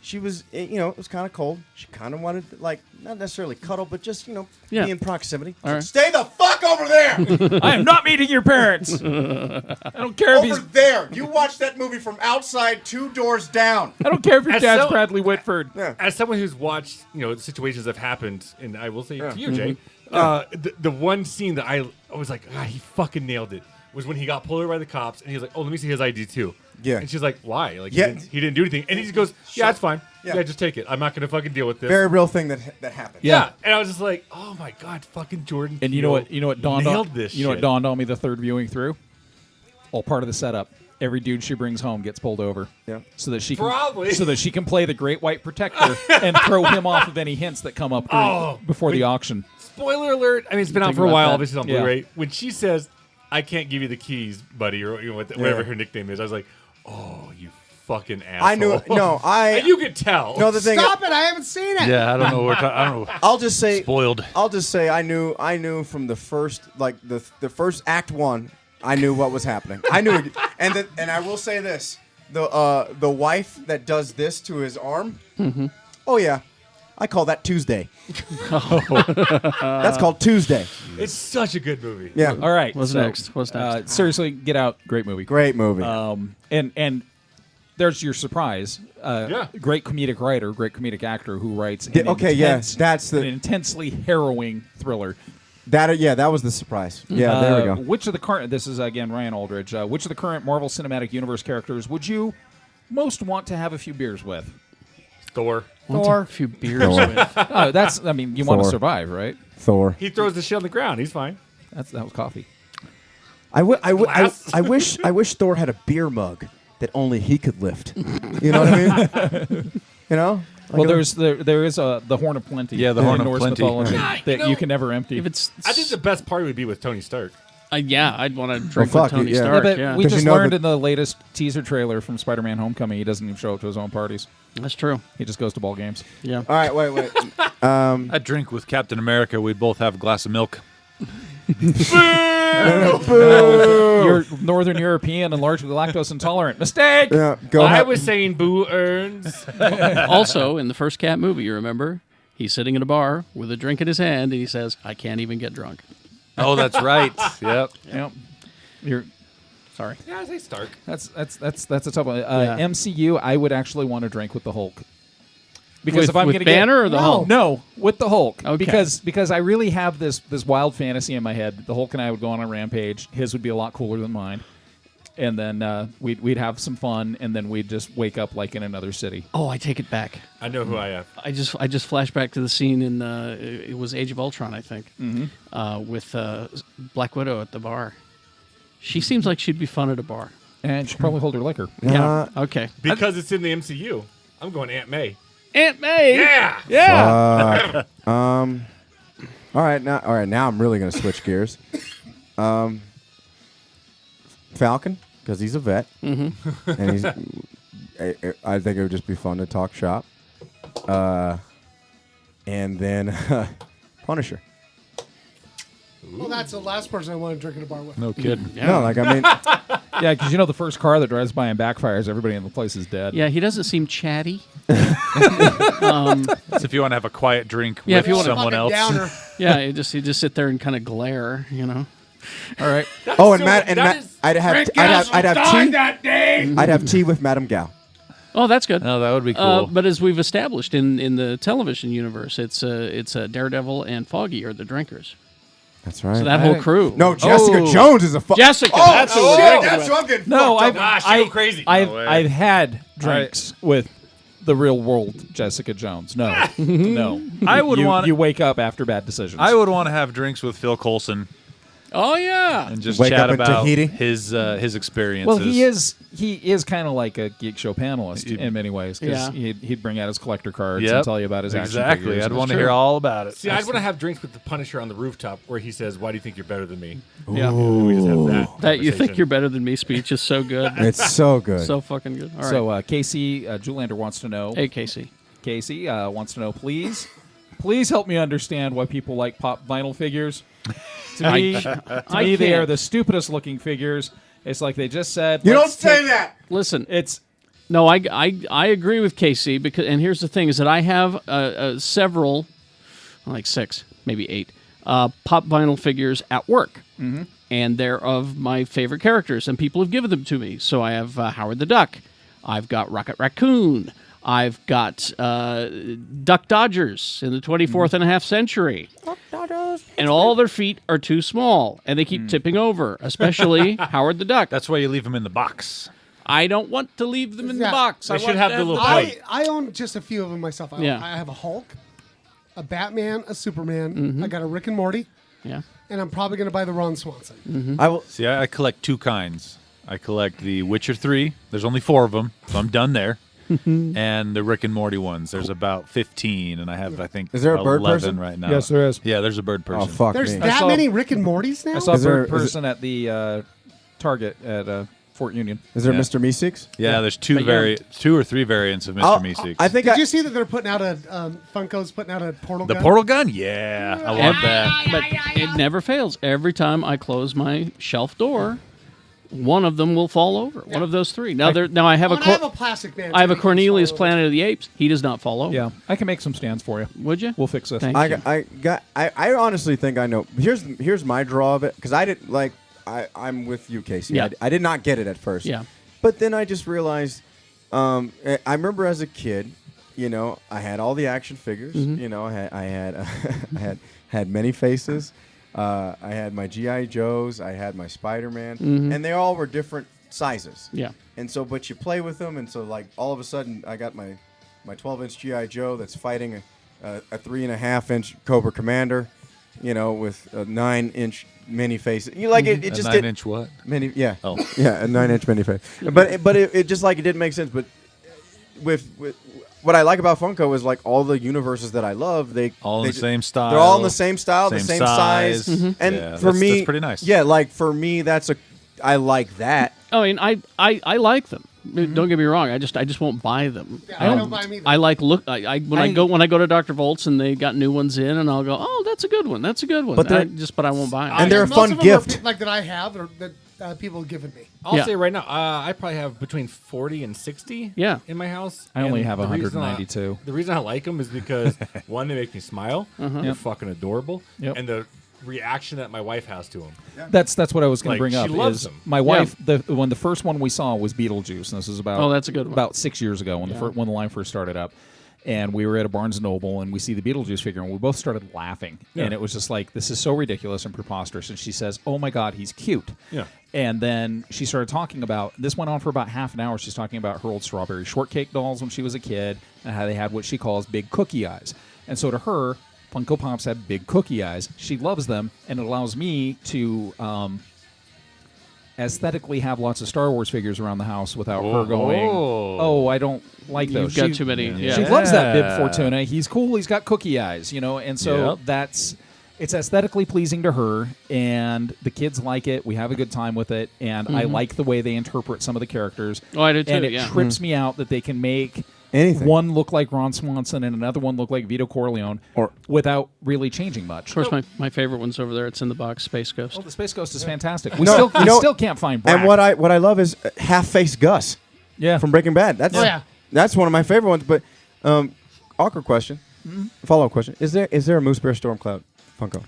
She was, it was kind of cold. She kind of wanted to, not necessarily cuddle, but just, Yeah. be in proximity. All right. Stay the fuck over there! I am not meeting your parents. I don't care if Over he's. there! You watch that movie from outside 2 doors down. I don't care if your As dad's so- Bradley Whitford. As someone who's watched, situations that have happened, and I will say to you, Jay, the one scene that I was like, he fucking nailed it, was when he got pulled over by the cops, and he was like, oh, let me see his ID too. Yeah. And she's like, why? Like, Yeah. he didn't do anything. And he just goes, yeah, it's fine. Yeah. Yeah, just take it. I'm not going to fucking deal with this. Very real thing that happened. Yeah. And I was just like, oh my God, fucking Jordan. And you know what? Dawned nailed on this You know what shit. dawned on me the third viewing through? All part of the setup. Every dude she brings home gets pulled over. Yeah. So that she Probably. can, so that she can play the Great White Protector and throw him off of any hints that come up before the auction. Spoiler alert. I mean, it's been out Think for a about while, that. obviously on Yeah. Blu-ray. When she says, I can't give you the keys, buddy, or whatever her nickname is, I was like, oh, you fucking asshole. I knew. No, And you could tell. No, the thing. Stop it! I haven't seen it. Yeah, I don't know. I don't know. I'll just say. Spoiled. I'll just say I knew from the first the first act one. I knew what was happening. I knew it. And I will say this: the wife that does this to his arm. Mm-hmm. Oh yeah, I call that Tuesday. That's called Tuesday. It's such a good movie. Yeah. All right. What's next? What's next? Seriously, Get Out. Great movie. Great movie. And there's your surprise. Yeah. Great comedic writer, great comedic actor who writes. That's an intensely harrowing thriller. that was the surprise. Yeah, there we go. Which of the current? This is again Ryan Aldridge. Which of the current Marvel Cinematic Universe characters would you most want to have a few beers with? Thor. A few beers with. Oh, that's. I mean, you want to Thor. survive, right? Thor. He throws the shit on the ground. He's fine. That was coffee. I Glass. wish Thor had a beer mug that only he could lift. You know what I mean? You know? Well, there is the Horn of Plenty. Yeah, the in Horn of Norse Plenty. mythology that you can never empty. If it's, I think the best party would be with Tony Stark. yeah, I'd want to drink fuck with Tony it, yeah. Stark. but Yeah, we 'Cause just you know learned that- in the latest teaser trailer from Spider-Man: Homecoming, he doesn't even show up to his own parties. that's true. He just goes to ball games. Yeah. All right, wait. I'd drink with Captain America. We'd both have a glass of milk. You're Northern European and largely lactose intolerant. Mistake. Yeah, go I ahead. was saying Boo earns. Also, in the first Cat movie, you remember, he's sitting in a bar with a drink in his hand, and he says, "I can't even get drunk." Oh, that's right. Yep. Yep. You're sorry. Yeah, I say Stark. That's a tough one. Yeah. MCU, I would actually want to drink with the Hulk. Because With- if I'm with going to Banner get, or the Hulk? No, with the Hulk. Okay. Because I really have this wild fantasy in my head. The Hulk and I would go on a rampage. His would be a lot cooler than mine. And then we'd have some fun, and then we'd just wake up like in another city. Oh, I take it back. I know who I have. I just flashed back to the scene in it was Age of Ultron, I think, with Black Widow at the bar. She seems like she'd be fun at a bar. And she'd probably hold her liquor. Yeah. Okay. Because it's in the MCU. I'm going Aunt May. Aunt May. Yeah. Yeah. All right, now I'm really gonna switch gears. Falcon, because he's a vet, and he's. I think it would just be fun to talk shop. And then Punisher. Well, that's the last person I want to drink in a bar with. No kidding. Yeah. No, like I mean, Yeah, because the first car that drives by and backfires, everybody in the place is dead. Yeah, he doesn't seem chatty. That's if you want to have a quiet drink Yeah, with if you wanna- someone Fucking else. downer. Yeah, he just sit there and kind of glare, you know. All right. oh, and So Matt, and that Matt, is- I'd have tea. I'd have tea with Madame Gao. Oh, that's good. No, that would be cool. But as we've established in the television universe, it's Daredevil and Foggy are the drinkers. That's right. So that whole crew. no, Jessica Oh. Jones is a Jessica. Oh, that's what shit, we're going that's with. what I'm getting No, fucked up. I've crazy. I've had drinks with the real world Jessica Jones. No, no. I would you, want. you wake up after bad decisions. I would want to have drinks with Phil Coulson Oh yeah. and just Wake chat up in about Tahiti? his experiences. Well, he is kind of like a Geek Show panelist in many ways because Yeah. he'd bring out his collector cards Yep. and tell you about his action Exactly. figures. I'd and want to shit. hear all about it. See, I'd want to have drinks with the Punisher on the rooftop where he says, "Why do you think you're better than me?" Yeah. We just have That you think conversation. you're better than me speech is so good. It's so good. So fucking good. All right. So Casey Julander wants to know. hey, Casey. Casey wants to know, please help me understand why people like pop vinyl figures. To me, they can't. are the stupidest looking figures. It's like they just said. you don't "Let's say take-" that. Listen, It's no, I agree with Casey because, and here's the thing: is that I have several, like 6, maybe 8, pop vinyl figures at work, and they're of my favorite characters, and people have given them to me. So I have Howard the Duck, I've got Rocket Raccoon, I've got Duck Dodgers in the 24th and a half century. And all their feet are too small, and they keep tipping over, especially Howard the Duck. That's why you leave him in the box. I don't want to leave them in the Yeah. box. They I should want have to the little box. plate. I own just a few of them myself. Yeah. I have a Hulk, a Batman, a Superman. I got a Rick and Morty, Yeah. and I'm probably going to buy the Ron Swanson. I will. See, I collect 2 kinds. I collect the Witcher 3. There's only 4 of them, so I'm done there. and the Rick and Morty ones. There's about 15, and I have, I think, Is there a bird 11 person? right now. Yes, there is. Yeah, there's a bird person. Oh fuck There's me. that saw- many Rick and Mortys now? I saw a Is there- bird person at the Target at Fort Union. Is there Yeah. Mr. Meeseeks? Yeah, there's two or three variants of I'll- Mr. Meeseeks. I think Did you see that they're putting out a Funko's putting out a portal the gun? portal gun? Yeah, I want that. But it never fails. Every time I close my shelf door, one of them will fall over. One of those three. Now, I have Oh, a and I have a plastic man. I have a too. Cornelius Follow Planet of the Apes. He does not fall over. Yeah, I can make some stands for you. Would you? We'll fix this. Thank you. I honestly think I know. Here's my draw of it because I didn't like. I'm with you, Casey. Yeah. I did not get it at first. Yeah. But then I just realized. I remember as a kid, I had all the action figures. Mm-hmm. I had many faces. I had my GI Joes. I had my Spiderman, and they all were different sizes. Yeah. And so, but you play with them, and so like all of a sudden, I got my 12-inch GI Joe that's fighting a 3.5-inch Cobra Commander, with a 9-inch mini face. You like it? It A just 9-inch what? mini. Yeah. Oh. Yeah, a 9-inch mini face. But it just like it didn't make sense. But with what I like about Funko is like all the universes that I love. All in the same style. They're all in the same style, the Same same size. size. And Yeah, for me, that's pretty nice. Yeah, like for me, I like that. Oh, and I like them. Don't get me wrong. I just won't buy them. Yeah, I don't buy them either. I like look. When I go to Dr. Volt's and they got new ones in, and I'll go, oh, that's a good one. That's a good one. But they're- but I won't buy them. And they're a most fun of them gift. Are, like that I have or that people have given me. I'll Yeah. say right now, I probably have between 40 and 60 Yeah. in my house. I only And have the reason 192. The reason I like them is because, one, they make me smile. They're fucking adorable. Yep. And the reaction that my wife has to them. That's what I was going Like, to bring she up. loves Is them. my wife? The first one we saw was Beetlejuice, and this was about that's a good one. about 6 years ago when when the line first started up. And we were at a Barnes & Noble, and we see the Beetlejuice figure, and we both started laughing. Yeah. And it was just like, this is so ridiculous and preposterous. And she says, oh, my God, he's cute. Yeah. And then she started talking about, this went on for about half an hour. She's talking about her old strawberry shortcake dolls when she was a kid, and how they had what she calls big cookie eyes. And so to her, Funko Pops have big cookie eyes. She loves them, and it allows me to aesthetically have lots of Star Wars figures around the house without her going, oh, I don't like those. You've got too many. Yeah. She loves that Bib Fortuna. He's cool. He's got cookie eyes, and so Yep. it's aesthetically pleasing to her, and the kids like it. We have a good time with it, and I like the way they interpret some of the characters. Oh, I do too. And it yeah. trips me out that they can make Anything. one look like Ron Swanson and another one look like Vito Corleone, without really changing much. Of course, my favorite one's over there. It's in the box, Space Ghost. Oh, the Space Ghost is fantastic. We No, still can't find Brack. And what I love is half-face Gus. Yeah. From Breaking Bad. That's one of my favorite ones. But awkward question, follow-up question: Is there a Moose Bear Stormcloud Funko?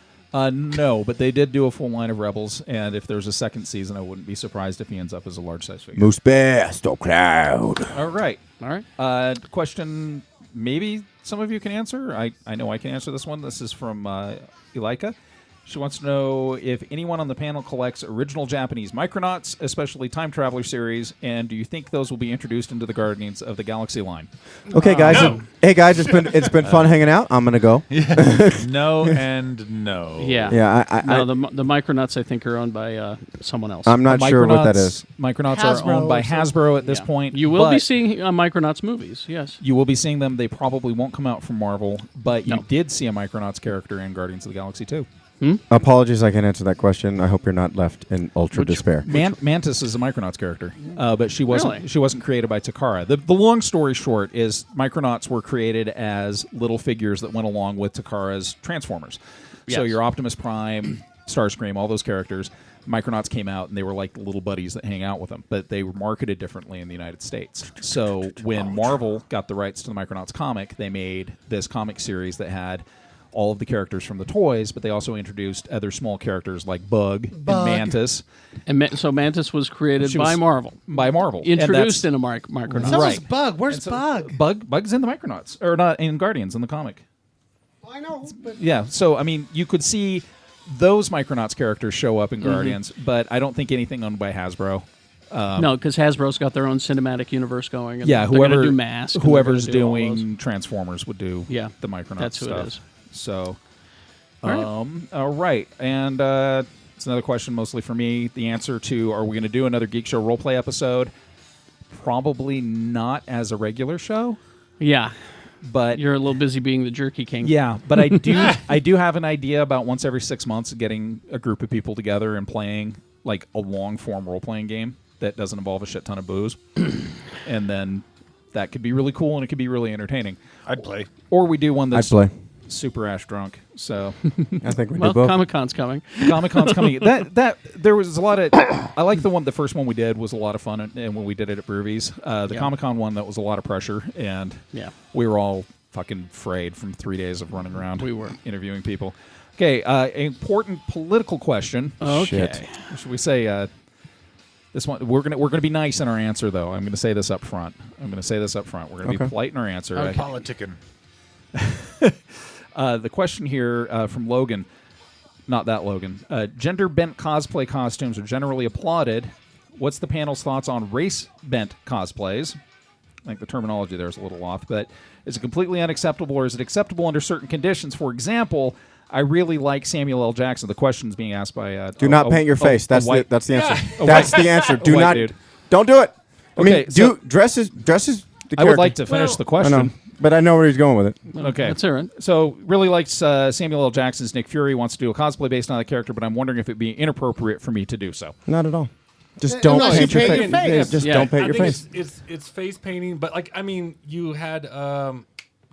No, but they did do a full line of Rebels, and if there's a second season, I wouldn't be surprised if he ends up as a large size figure. Moose Bear Stormcloud. All right. All right. Question maybe some of you can answer. I know I can answer this one. This is from Elika. She wants to know if anyone on the panel collects original Japanese Micronauts, especially Time Traveler series, and do you think those will be introduced into the Guardians of the Galaxy line? Okay, guys. No. Hey, guys. It's been fun hanging out. I'm gonna go. No and no. Yeah. Yeah. No, the Micronauts I think are owned by someone else. I'm not sure what that is. Micronauts Hasbro are owned by or something. Hasbro at this Yeah. point. You will be but seeing Micronauts movies. Yes. You will be seeing them. They probably won't come out from Marvel, but you No. did see a Micronauts character in Guardians of the Galaxy 2. Apologies, I can't answer that question. I hope you're not left in ultra despair. Mantis is a Micronauts character, but she wasn't. Really? She wasn't created by Takara. The long story short is Micronauts were created as little figures that went along with Takara's Transformers. So Yes. your Optimus Prime, Starscream, all those characters. Micronauts came out and they were like the little buddies that hang out with them, but they were marketed differently in the United States. So when Marvel got the rights to the Micronauts comic, they made this comic series that had all of the characters from the toys, but they also introduced other small characters like Bug. And Mantis. And so Mantis was created She by was- Marvel. By Marvel. And Introduced that's- in a Micronaut. So Right. is Bug. Where's and so Bug? Bug's in the Micronauts. Or not, in Guardians, in the comic. I know, but Yeah, so, I mean, you could see those Micronauts characters show up in Guardians, but I don't think anything owned by Hasbro. No, because Hasbro's got their own cinematic universe going. And Yeah, they're gonna whoever do Mask. and whoever's they're gonna do all those. doing Transformers would do Yeah, the Micronauts that's who it stuff. is. So, All right. all right. And it's another question mostly for me. The answer to, are we going to do another Geek Show roleplay episode? probably not as a regular show, Yeah. but You're a little busy being the jerky king. yeah, but I do have an idea about once every 6 months getting a group of people together and playing like a long form role playing game that doesn't involve a shit ton of booze, and then that could be really cool and it could be really entertaining. I'd play. Or we do one I'd that's play. super ash drunk. So I think we Well, do both. Comic-Con's coming. Comic-Con's coming. That there was a lot of. I like the first one we did was a lot of fun, and when we did it at Broovies, the Yeah. Comic-Con one that was a lot of pressure, and Yeah. we were all fucking frayed from 3 days of running around. We were. interviewing people. Okay, important political question. Okay. Shit. Should we say this one? We're gonna be nice in our answer, though. I'm gonna say this up front. We're gonna be Okay. polite in our answer. Okay. Politicking. The question here from Logan, not that Logan. Gender-bent cosplay costumes are generally applauded. What's the panel's thoughts on race-bent cosplays? I think the terminology there is a little off, but is it completely unacceptable or is it acceptable under certain conditions? For example, I really like Samuel L. Jackson. The question is being asked by... Do not paint your face. That's white, the answer. A That's white- the answer. a Do white not. dude. Don't do it. I Okay, mean, so- dresses the I character. would like to finish the I question. know, but I know where he's going with it. Okay. Let's hear it. So, really likes Samuel L. Jackson's Nick Fury, wants to do a cosplay based on that character, but I'm wondering if it'd be inappropriate for me to do so. Not at all. Just don't Unless you paint your paint face. your face. Yeah, just Yeah. don't paint I your think face. it's face painting, but like I mean, you had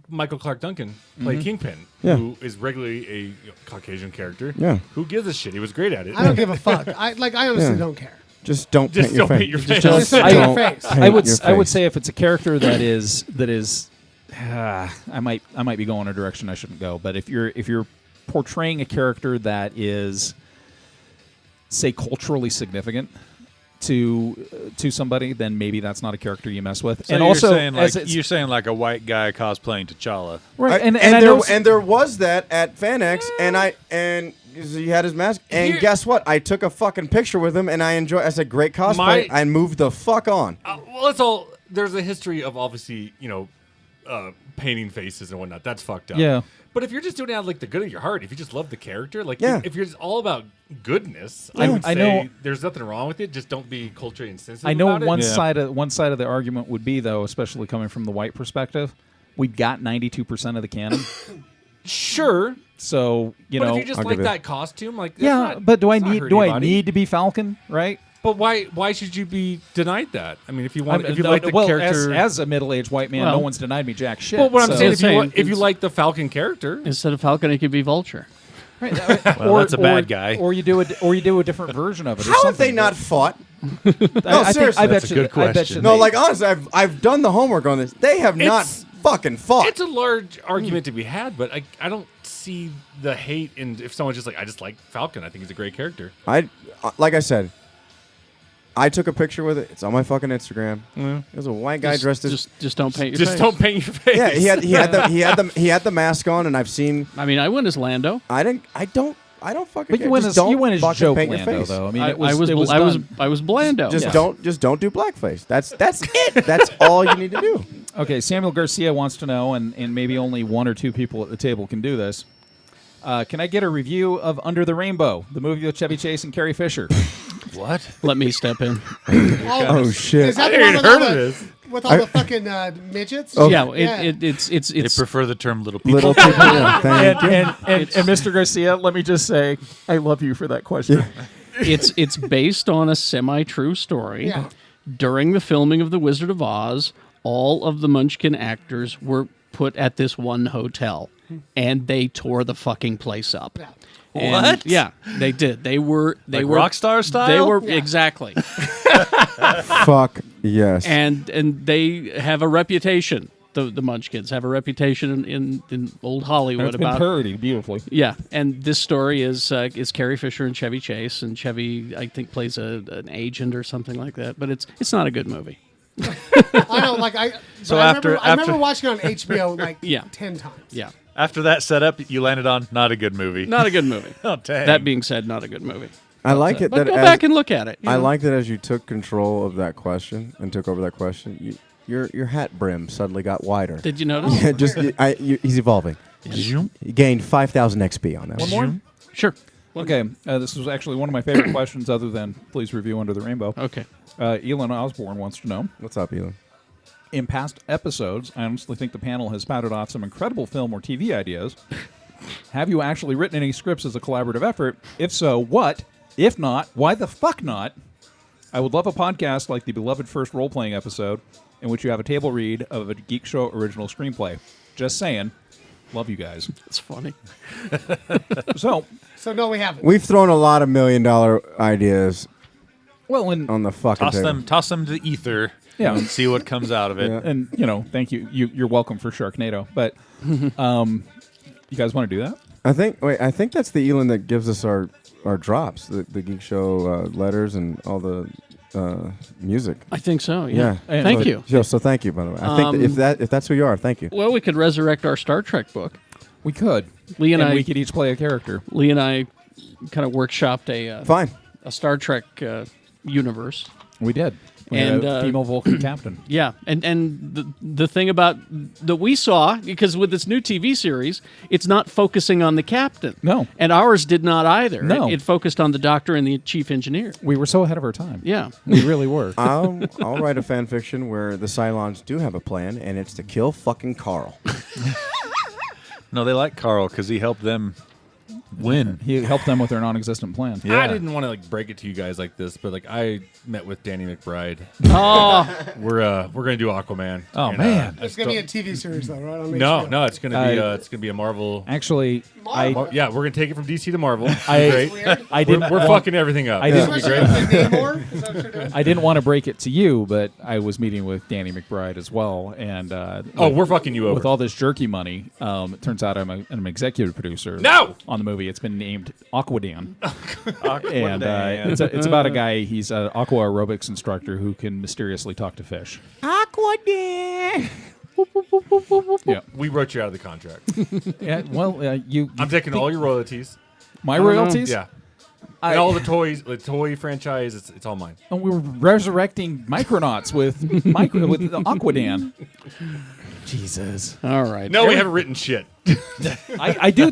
Michael Clark Duncan play Kingpin, Yeah. who is regularly a Caucasian character. Yeah. Who gives a shit? He was great at it. I don't give a fuck. I honestly Yeah. don't care. Just don't Just paint your don't face. paint your face. Just Don't paint your face. paint I would your I would face. say if it's a character that is I might be going a direction I shouldn't go, but if you're portraying a character that is, say, culturally significant to somebody, then maybe that's not a character you mess with. So and you're also, saying as like it's- you're saying like a white guy cosplaying T'Challa. right, And, I there, know and there was that at FanX, and he had his mask. And Here- guess what? I took a fucking picture with him, and I said, great cosplay. I moved the fuck on. Well, it's all. There's a history of obviously, painting faces and whatnot. That's fucked up. Yeah. But if you're just doing it out of like the good of your heart, if you just love the character, like Yeah. if you're just all about goodness, I I would say know- there's nothing wrong with it. Just don't be culturally insensitive. I know about one it. side of the argument would be, though, especially coming from the white perspective, we got 92% of the canon. Sure, So but if you just I'll like give it- that costume, like that's yeah, not- but do I it's not need hurting do I anybody. need to be Falcon? Right? But why should you be denied that? I mean, if you want, I'm- if you no, like the well, character, as a middle-aged white man, Well- no one's denied me jack shit. well, what I'm so- saying, Saying if you it's- like the Falcon character, Instead of Falcon, it could be Vulture. Right, Well, that's a bad guy. Or you do a different version of it. or How have they something. not fought? I think- seriously. I bet That's a you. good I bet question. you No, they- like honestly, I've done the homework on this. They have not It's- fucking fought. it's a large argument to be had. But I don't see the hate in if someone's just like, I just like Falcon. I think he's a great character. Like I said, I took a picture with it. It's on my fucking Instagram. It was a white guy dressed as. Just don't paint your Just face. don't paint your face. Yeah, he had the mask on, and I've seen. I mean, I went as Lando. I don't fucking. But care. you went Just as don't a fucking joke paint your Lando, face. though. I mean, I it was was it was Blando. done. Just Yeah. don't do blackface. That's it. That's all you need to do. Okay, Samuel Garcia wants to know, and maybe only one or two people at the table can do this. Can I get a review of Under the Rainbow, the movie with Chevy Chase and Carrie Fisher? What? Let me step in. Oh shit! Is that the I one ain't with heard all of the, this. with all the fucking midgets? Oh. Yeah, Yeah. it's They prefer the term little people. Little people. Yeah, thank you. And Mr. Garcia, let me just say, I love you for that question. it's based on a semi-true story. Yeah. During the filming of The Wizard of Oz, all of the Munchkin actors were put at this one hotel, and they tore the fucking place up. Yeah. And, What? Yeah, they did. They were Like Rockstar style? They were Yeah. exactly, Fuck yes. and they have a reputation. The Munchkins have a reputation in old Hollywood It's been about parodied beautifully. yeah, and this story is Carrie Fisher and Chevy Chase, and Chevy I think plays an agent or something like that. But it's not a good movie. I know, like So I after- remember after- watching it on HBO like Yeah. 10 times. Yeah, After that setup, you landed on not a good movie. not a good movie. Oh, dang. That being said, not a good movie. I like it But that go as, back and look at it. you I know. like that as you took control of that question and took over that question, your hat brim suddenly got wider. Did you notice? He's evolving. He gained 5,000 XP on that. One more? Sure. Okay, this was actually one of my favorite questions, other than please review Under the Rainbow. Okay. Elon Osborne wants to know. What's up, Elon? In past episodes, I honestly think the panel has spouted off some incredible film or TV ideas. Have you actually written any scripts as a collaborative effort? If so, what? If not, why the fuck not? I would love a podcast like the beloved first role-playing episode in which you have a table read of a Geek Show original screenplay. Just saying. Love you guys. It's funny. So no, we haven't. We've thrown a lot of $1 million ideas well, and on the fucking table. Toss them to the ether. Yeah. And see what comes out of it. Yeah. and thank you. You're welcome for Sharknado. But you guys want to do that? I think that's the Elon that gives us our drops, the Geek Show letters and all the music. I think so. Yeah. Yeah. Thank you. So thank you, by the way. I think that if that's who you are, thank you. Well, we could resurrect our Star Trek book. We could. Lee and I- we could each play a character. Lee and I kind of workshopped Fine. a Star Trek universe. We did. We And, had a female Vulcan captain. Yeah, and the thing about that we saw, because with this new TV series, it's not focusing on the captain. No. And ours did not either. No. It focused on the doctor and the chief engineer. We were so ahead of our time. Yeah. We really were. I'll write a fan fiction where the Cylons do have a plan, and it's to kill fucking Carl. No, they like Carl because he helped them win. He helped them with their non-existent plan. Yeah. I didn't want to break it to you guys like this, but I met with Danny McBride. Oh, We're gonna do Aquaman. Oh, And, man. It's gonna be a TV series though, right? On No, HBO. no, it's gonna be a Marvel. Actually, Yeah, we're gonna take it from DC to Marvel. I didn't. We're fucking everything up. I It's didn't- gonna be great. Namor? Is that what you're doing? I didn't want to break it to you, but I was meeting with Danny McBride as well, and Oh, we're fucking you over. with all this jerky money. It turns out I'm an executive producer. No! On the movie, it's been named Aquadan, and it's about a guy. He's an aqua aerobics instructor who can mysteriously talk to fish. Aquadan. Yeah, We wrote you out of the contract. yeah. Well, I'm taking all your royalties. my royalties. Yeah. And all the toy franchise, it's all mine. And we were resurrecting Micronauts with with Aquadan. Jesus. all right. No, we haven't written shit. I do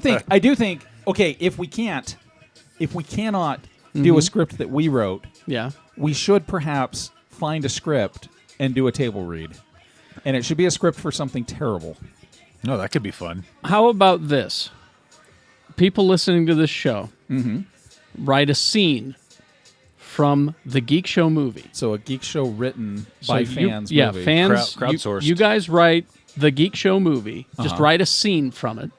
think. Okay, if we cannot do a script that we wrote, Yeah. we should perhaps find a script and do a table read, and it should be a script for something terrible. No, that could be fun. How about this? People listening to this show write a scene from the Geek Show movie. So a Geek Show written by fans. Yeah, movie. fans. Crowdsourced. You guys write the Geek Show movie. Just write a scene from it,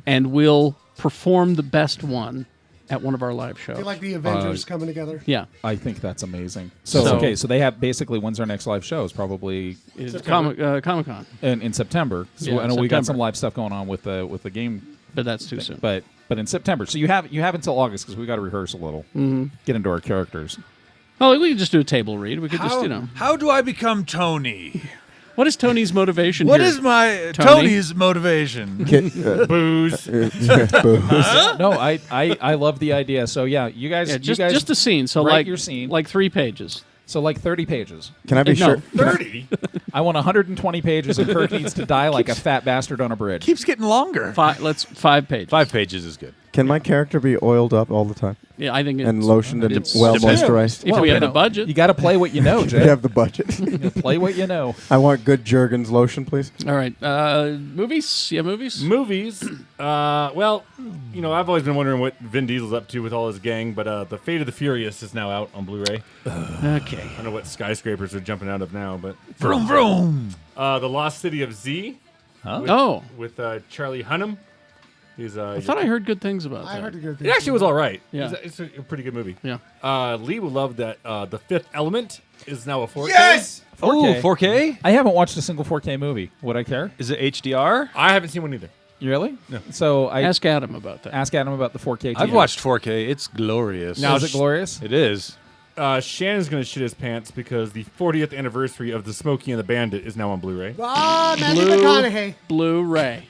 and we'll perform the best one at one of our live shows. Be like the Avengers coming together. Yeah. I think that's amazing. So they have basically when's our next live show? Is probably It's Comic-Con, in September. So Yeah, I know we got September. some live stuff going on with the game. but that's too soon. But in September, so you have until August because we got to rehearse a little, get into our characters. Oh, we could just do a table read. We could just, How do I become Tony? What is Tony's motivation What here? is my Tony? Tony's motivation? Booze. No, I love the idea. So yeah, you guys, Yeah, you guys just a scene. So write like your scene. like 3 pages. So like 30 pages. Can I be No. sure? 30. I want 120 pages, and Kirk needs to die like a fat bastard on a bridge. Keeps getting longer. 5 pages. 5 pages is good. Can my character be oiled up all the time Yeah, I think it's and lotioned and it's- well depends. moisturized? If we have the budget. You got to play what you know, You Jay. have the budget. Play what you know. I want good Jergens lotion, please. All right. Movies? Yeah, movies? Movies. Well, I've always been wondering what Vin Diesel's up to with all his gang, but The Fate of the Furious is now out on Blu-ray. Okay. I don't know what skyscrapers are jumping out of now, but Vroom, vroom. The Lost City of Z Oh, with Charlie Hunnam. He's I thought I heard good things about that. I heard a good thing. It actually was all right. Yeah. It's a pretty good movie. Yeah. Lee will love that The Fifth Element is now a 4K. Yes! 4K. 4K? I haven't watched a single 4K movie. Would I care? Is it HDR? I haven't seen one either. You really? No. So I Ask Adam about that. ask Adam about the 4K. I've TV. watched 4K. It's glorious. Now is it glorious? It is. Shannon's going to shit his pants because the 40th anniversary of The Smokey and the Bandit is now on Blu-ray. Ah, Matthew McConaughey. Blu-ray.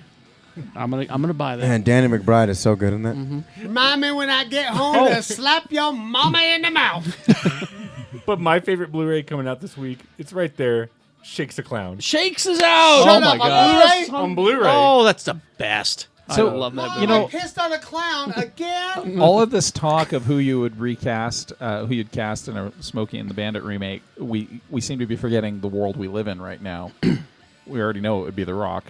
I'm gonna buy that. Man, Danny McBride is so good in that. Remind me when I get home to slap your mama in the mouth. But my favorite Blu-ray coming out this week, it's right there, Shakes a Clown. Shakes is out. Shut oh up, my on god. Blu-ray? On Blu-ray. Oh, that's the best. So, I love that movie. you know, I pissed on a clown again. all of this talk of who you would recast, who you'd cast in a Smokey and the Bandit remake, we seem to be forgetting the world we live in right now. We already know it would be The Rock.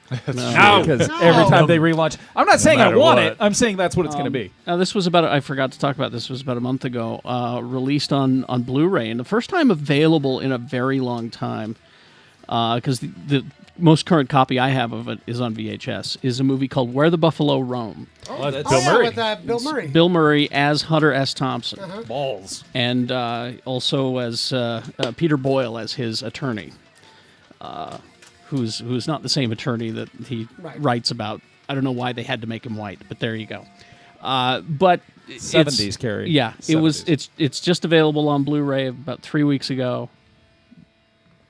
Because every time they relaunch, I'm not saying I matter want what. it. I'm saying that's what it's going to be. Now, this was I forgot to talk about this. Was about a month ago, released on Blu-ray, and the first time available in a very long time. Because the most current copy I have of it is on VHS. Is a movie called Where the Buffalo Roam. Oh, that's Oh, Bill yeah, Murray. with Bill Murray. Bill Murray as Hunter S. Thompson, Balls. and also as Peter Boyle as his attorney, who's not the same attorney that he writes about. I don't know why they had to make him white, but there you go. But 70s, Kerry. Yeah, 70s. it's just available on Blu-ray about 3 weeks ago.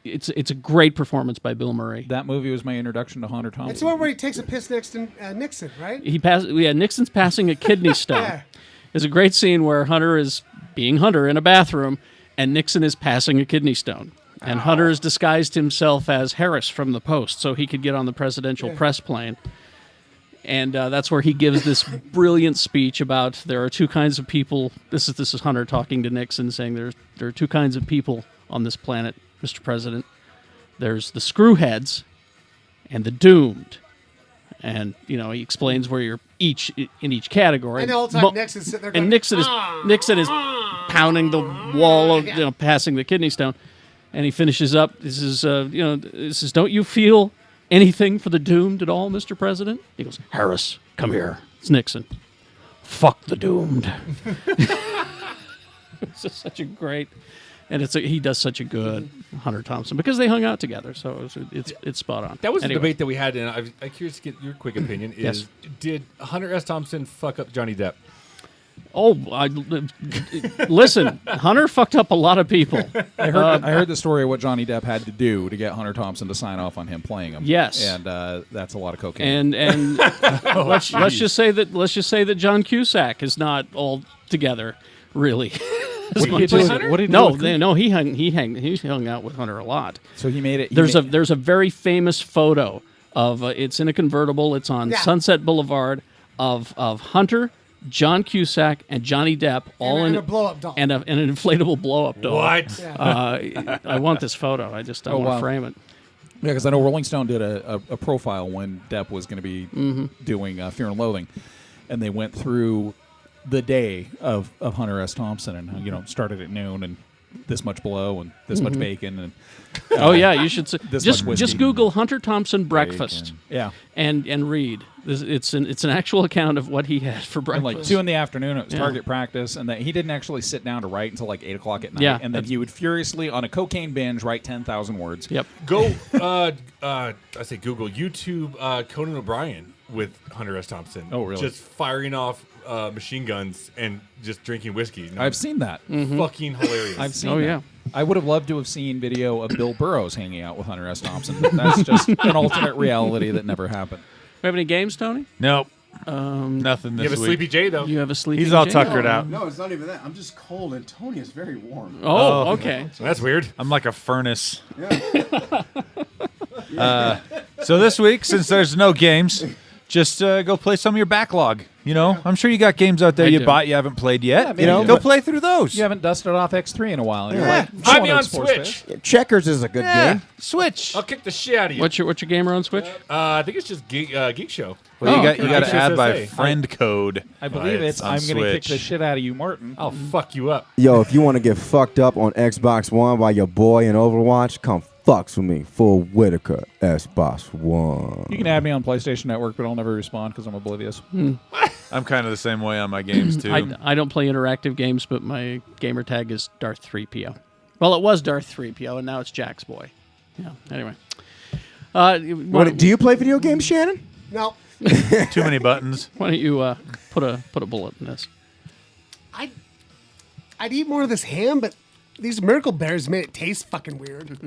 It's a great performance by Bill Murray. That movie was my introduction to Hunter Thompson. It's the one where he takes a piss next to Nixon, right? Nixon's passing a kidney stone. Yeah. There's a great scene where Hunter is being Hunter in a bathroom, and Nixon is passing a kidney stone. And Hunter has disguised himself as Harris from the Post so he could get on the presidential press plane. And that's where he gives this brilliant speech about there are two kinds of people. This is Hunter talking to Nixon, saying there are two kinds of people on this planet, Mr. President. There's the screwheads and the doomed. And, he explains where you're in each category. And the whole time Nixon's sitting there going, and Nixon is pounding the wall, passing the kidney stone. And he finishes up, this is, don't you feel anything for the doomed at all, Mr. President? He goes, Harris, come here. It's Nixon. Fuck the doomed. It's just such a great, and he does such a good Hunter Thompson because they hung out together, so it's spot on. That was Anyway. a debate that we had, and I'm curious to get your quick opinion. Yes. Did Hunter S. Thompson fuck up Johnny Depp? Oh, listen, Hunter fucked up a lot of people. I heard the story of what Johnny Depp had to do to get Hunter Thompson to sign off on him playing him. Yes. And that's a lot of cocaine. And let's just say that John Cusack is not all together, really. What did he do? No, he hung out with Hunter a lot. So he made it. There's a very famous photo of it's in a convertible. It's on Sunset Boulevard of Hunter, John Cusack, and Johnny Depp all in a blow-up doll. and an inflatable blow-up doll. What? I want this photo. I just don't want to frame it. Yeah, because I know Rolling Stone did a profile when Depp was going to be doing Fear and Loathing, and they went through the day of Hunter S. Thompson, and started at noon and this much blow and this much bacon and Oh yeah, you should This just much whiskey. just Google Hunter Thompson breakfast yeah. and read. It's an actual account of what he had for And breakfast. like 2 p.m, it was Yeah. target practice, and that he didn't actually sit down to write until like 8 o'clock at night. Yeah, And then he would furiously, on a cocaine binge, write 10,000 words. Yep. Go, I say Google, YouTube Conan O'Brien with Hunter S. Thompson. Oh, really? Just firing off machine guns and just drinking whiskey. No, I've seen that. fucking hilarious. I've seen Oh, that. yeah. I would have loved to have seen video of Bill Burrows hanging out with Hunter S. Thompson, but that's just an alternate reality that never happened. We have any games, Tony? Nope. Nothing this You have a week. Sleepy J, though. You have a sleeping He's all Jay? tuckered out. No, it's not even that. I'm just cold, and Tony is very warm. Oh, okay. That's weird. I'm like a furnace. Yeah. So this week, since there's no games, just go play some of your backlog. I'm sure you got games out there I you do. bought you haven't played yet. maybe you go do. play through those. You haven't dusted off X3 in a while. And you're Yeah. like, Find "I me wanna on explore Switch. space." Checkers is a good game. Switch. I'll kick the shit out of you. What's your gamer on Switch? I think it's just Geek Show. Well, you got okay. to add by HSSA. friend code. I believe it's on I'm going to kick Switch. the shit out of you, Martin. I'll fuck you up. Yo, if you want to get fucked up on Xbox One by your boy in Overwatch, come fucks with me. Full Whitaker, Xbox One. You can add me on PlayStation Network, but I'll never respond because I'm oblivious. I'm kind of the same way on my games too. I don't play interactive games, but my gamer tag is Darth 3PO. Well, it was Darth 3PO, and now it's Jack's boy. Yeah. Anyway. Do you play video games, Shannon? No. Too many buttons. Why don't you put a bullet in this? I'd eat more of this ham, but these Miracle Bears made it taste fucking weird.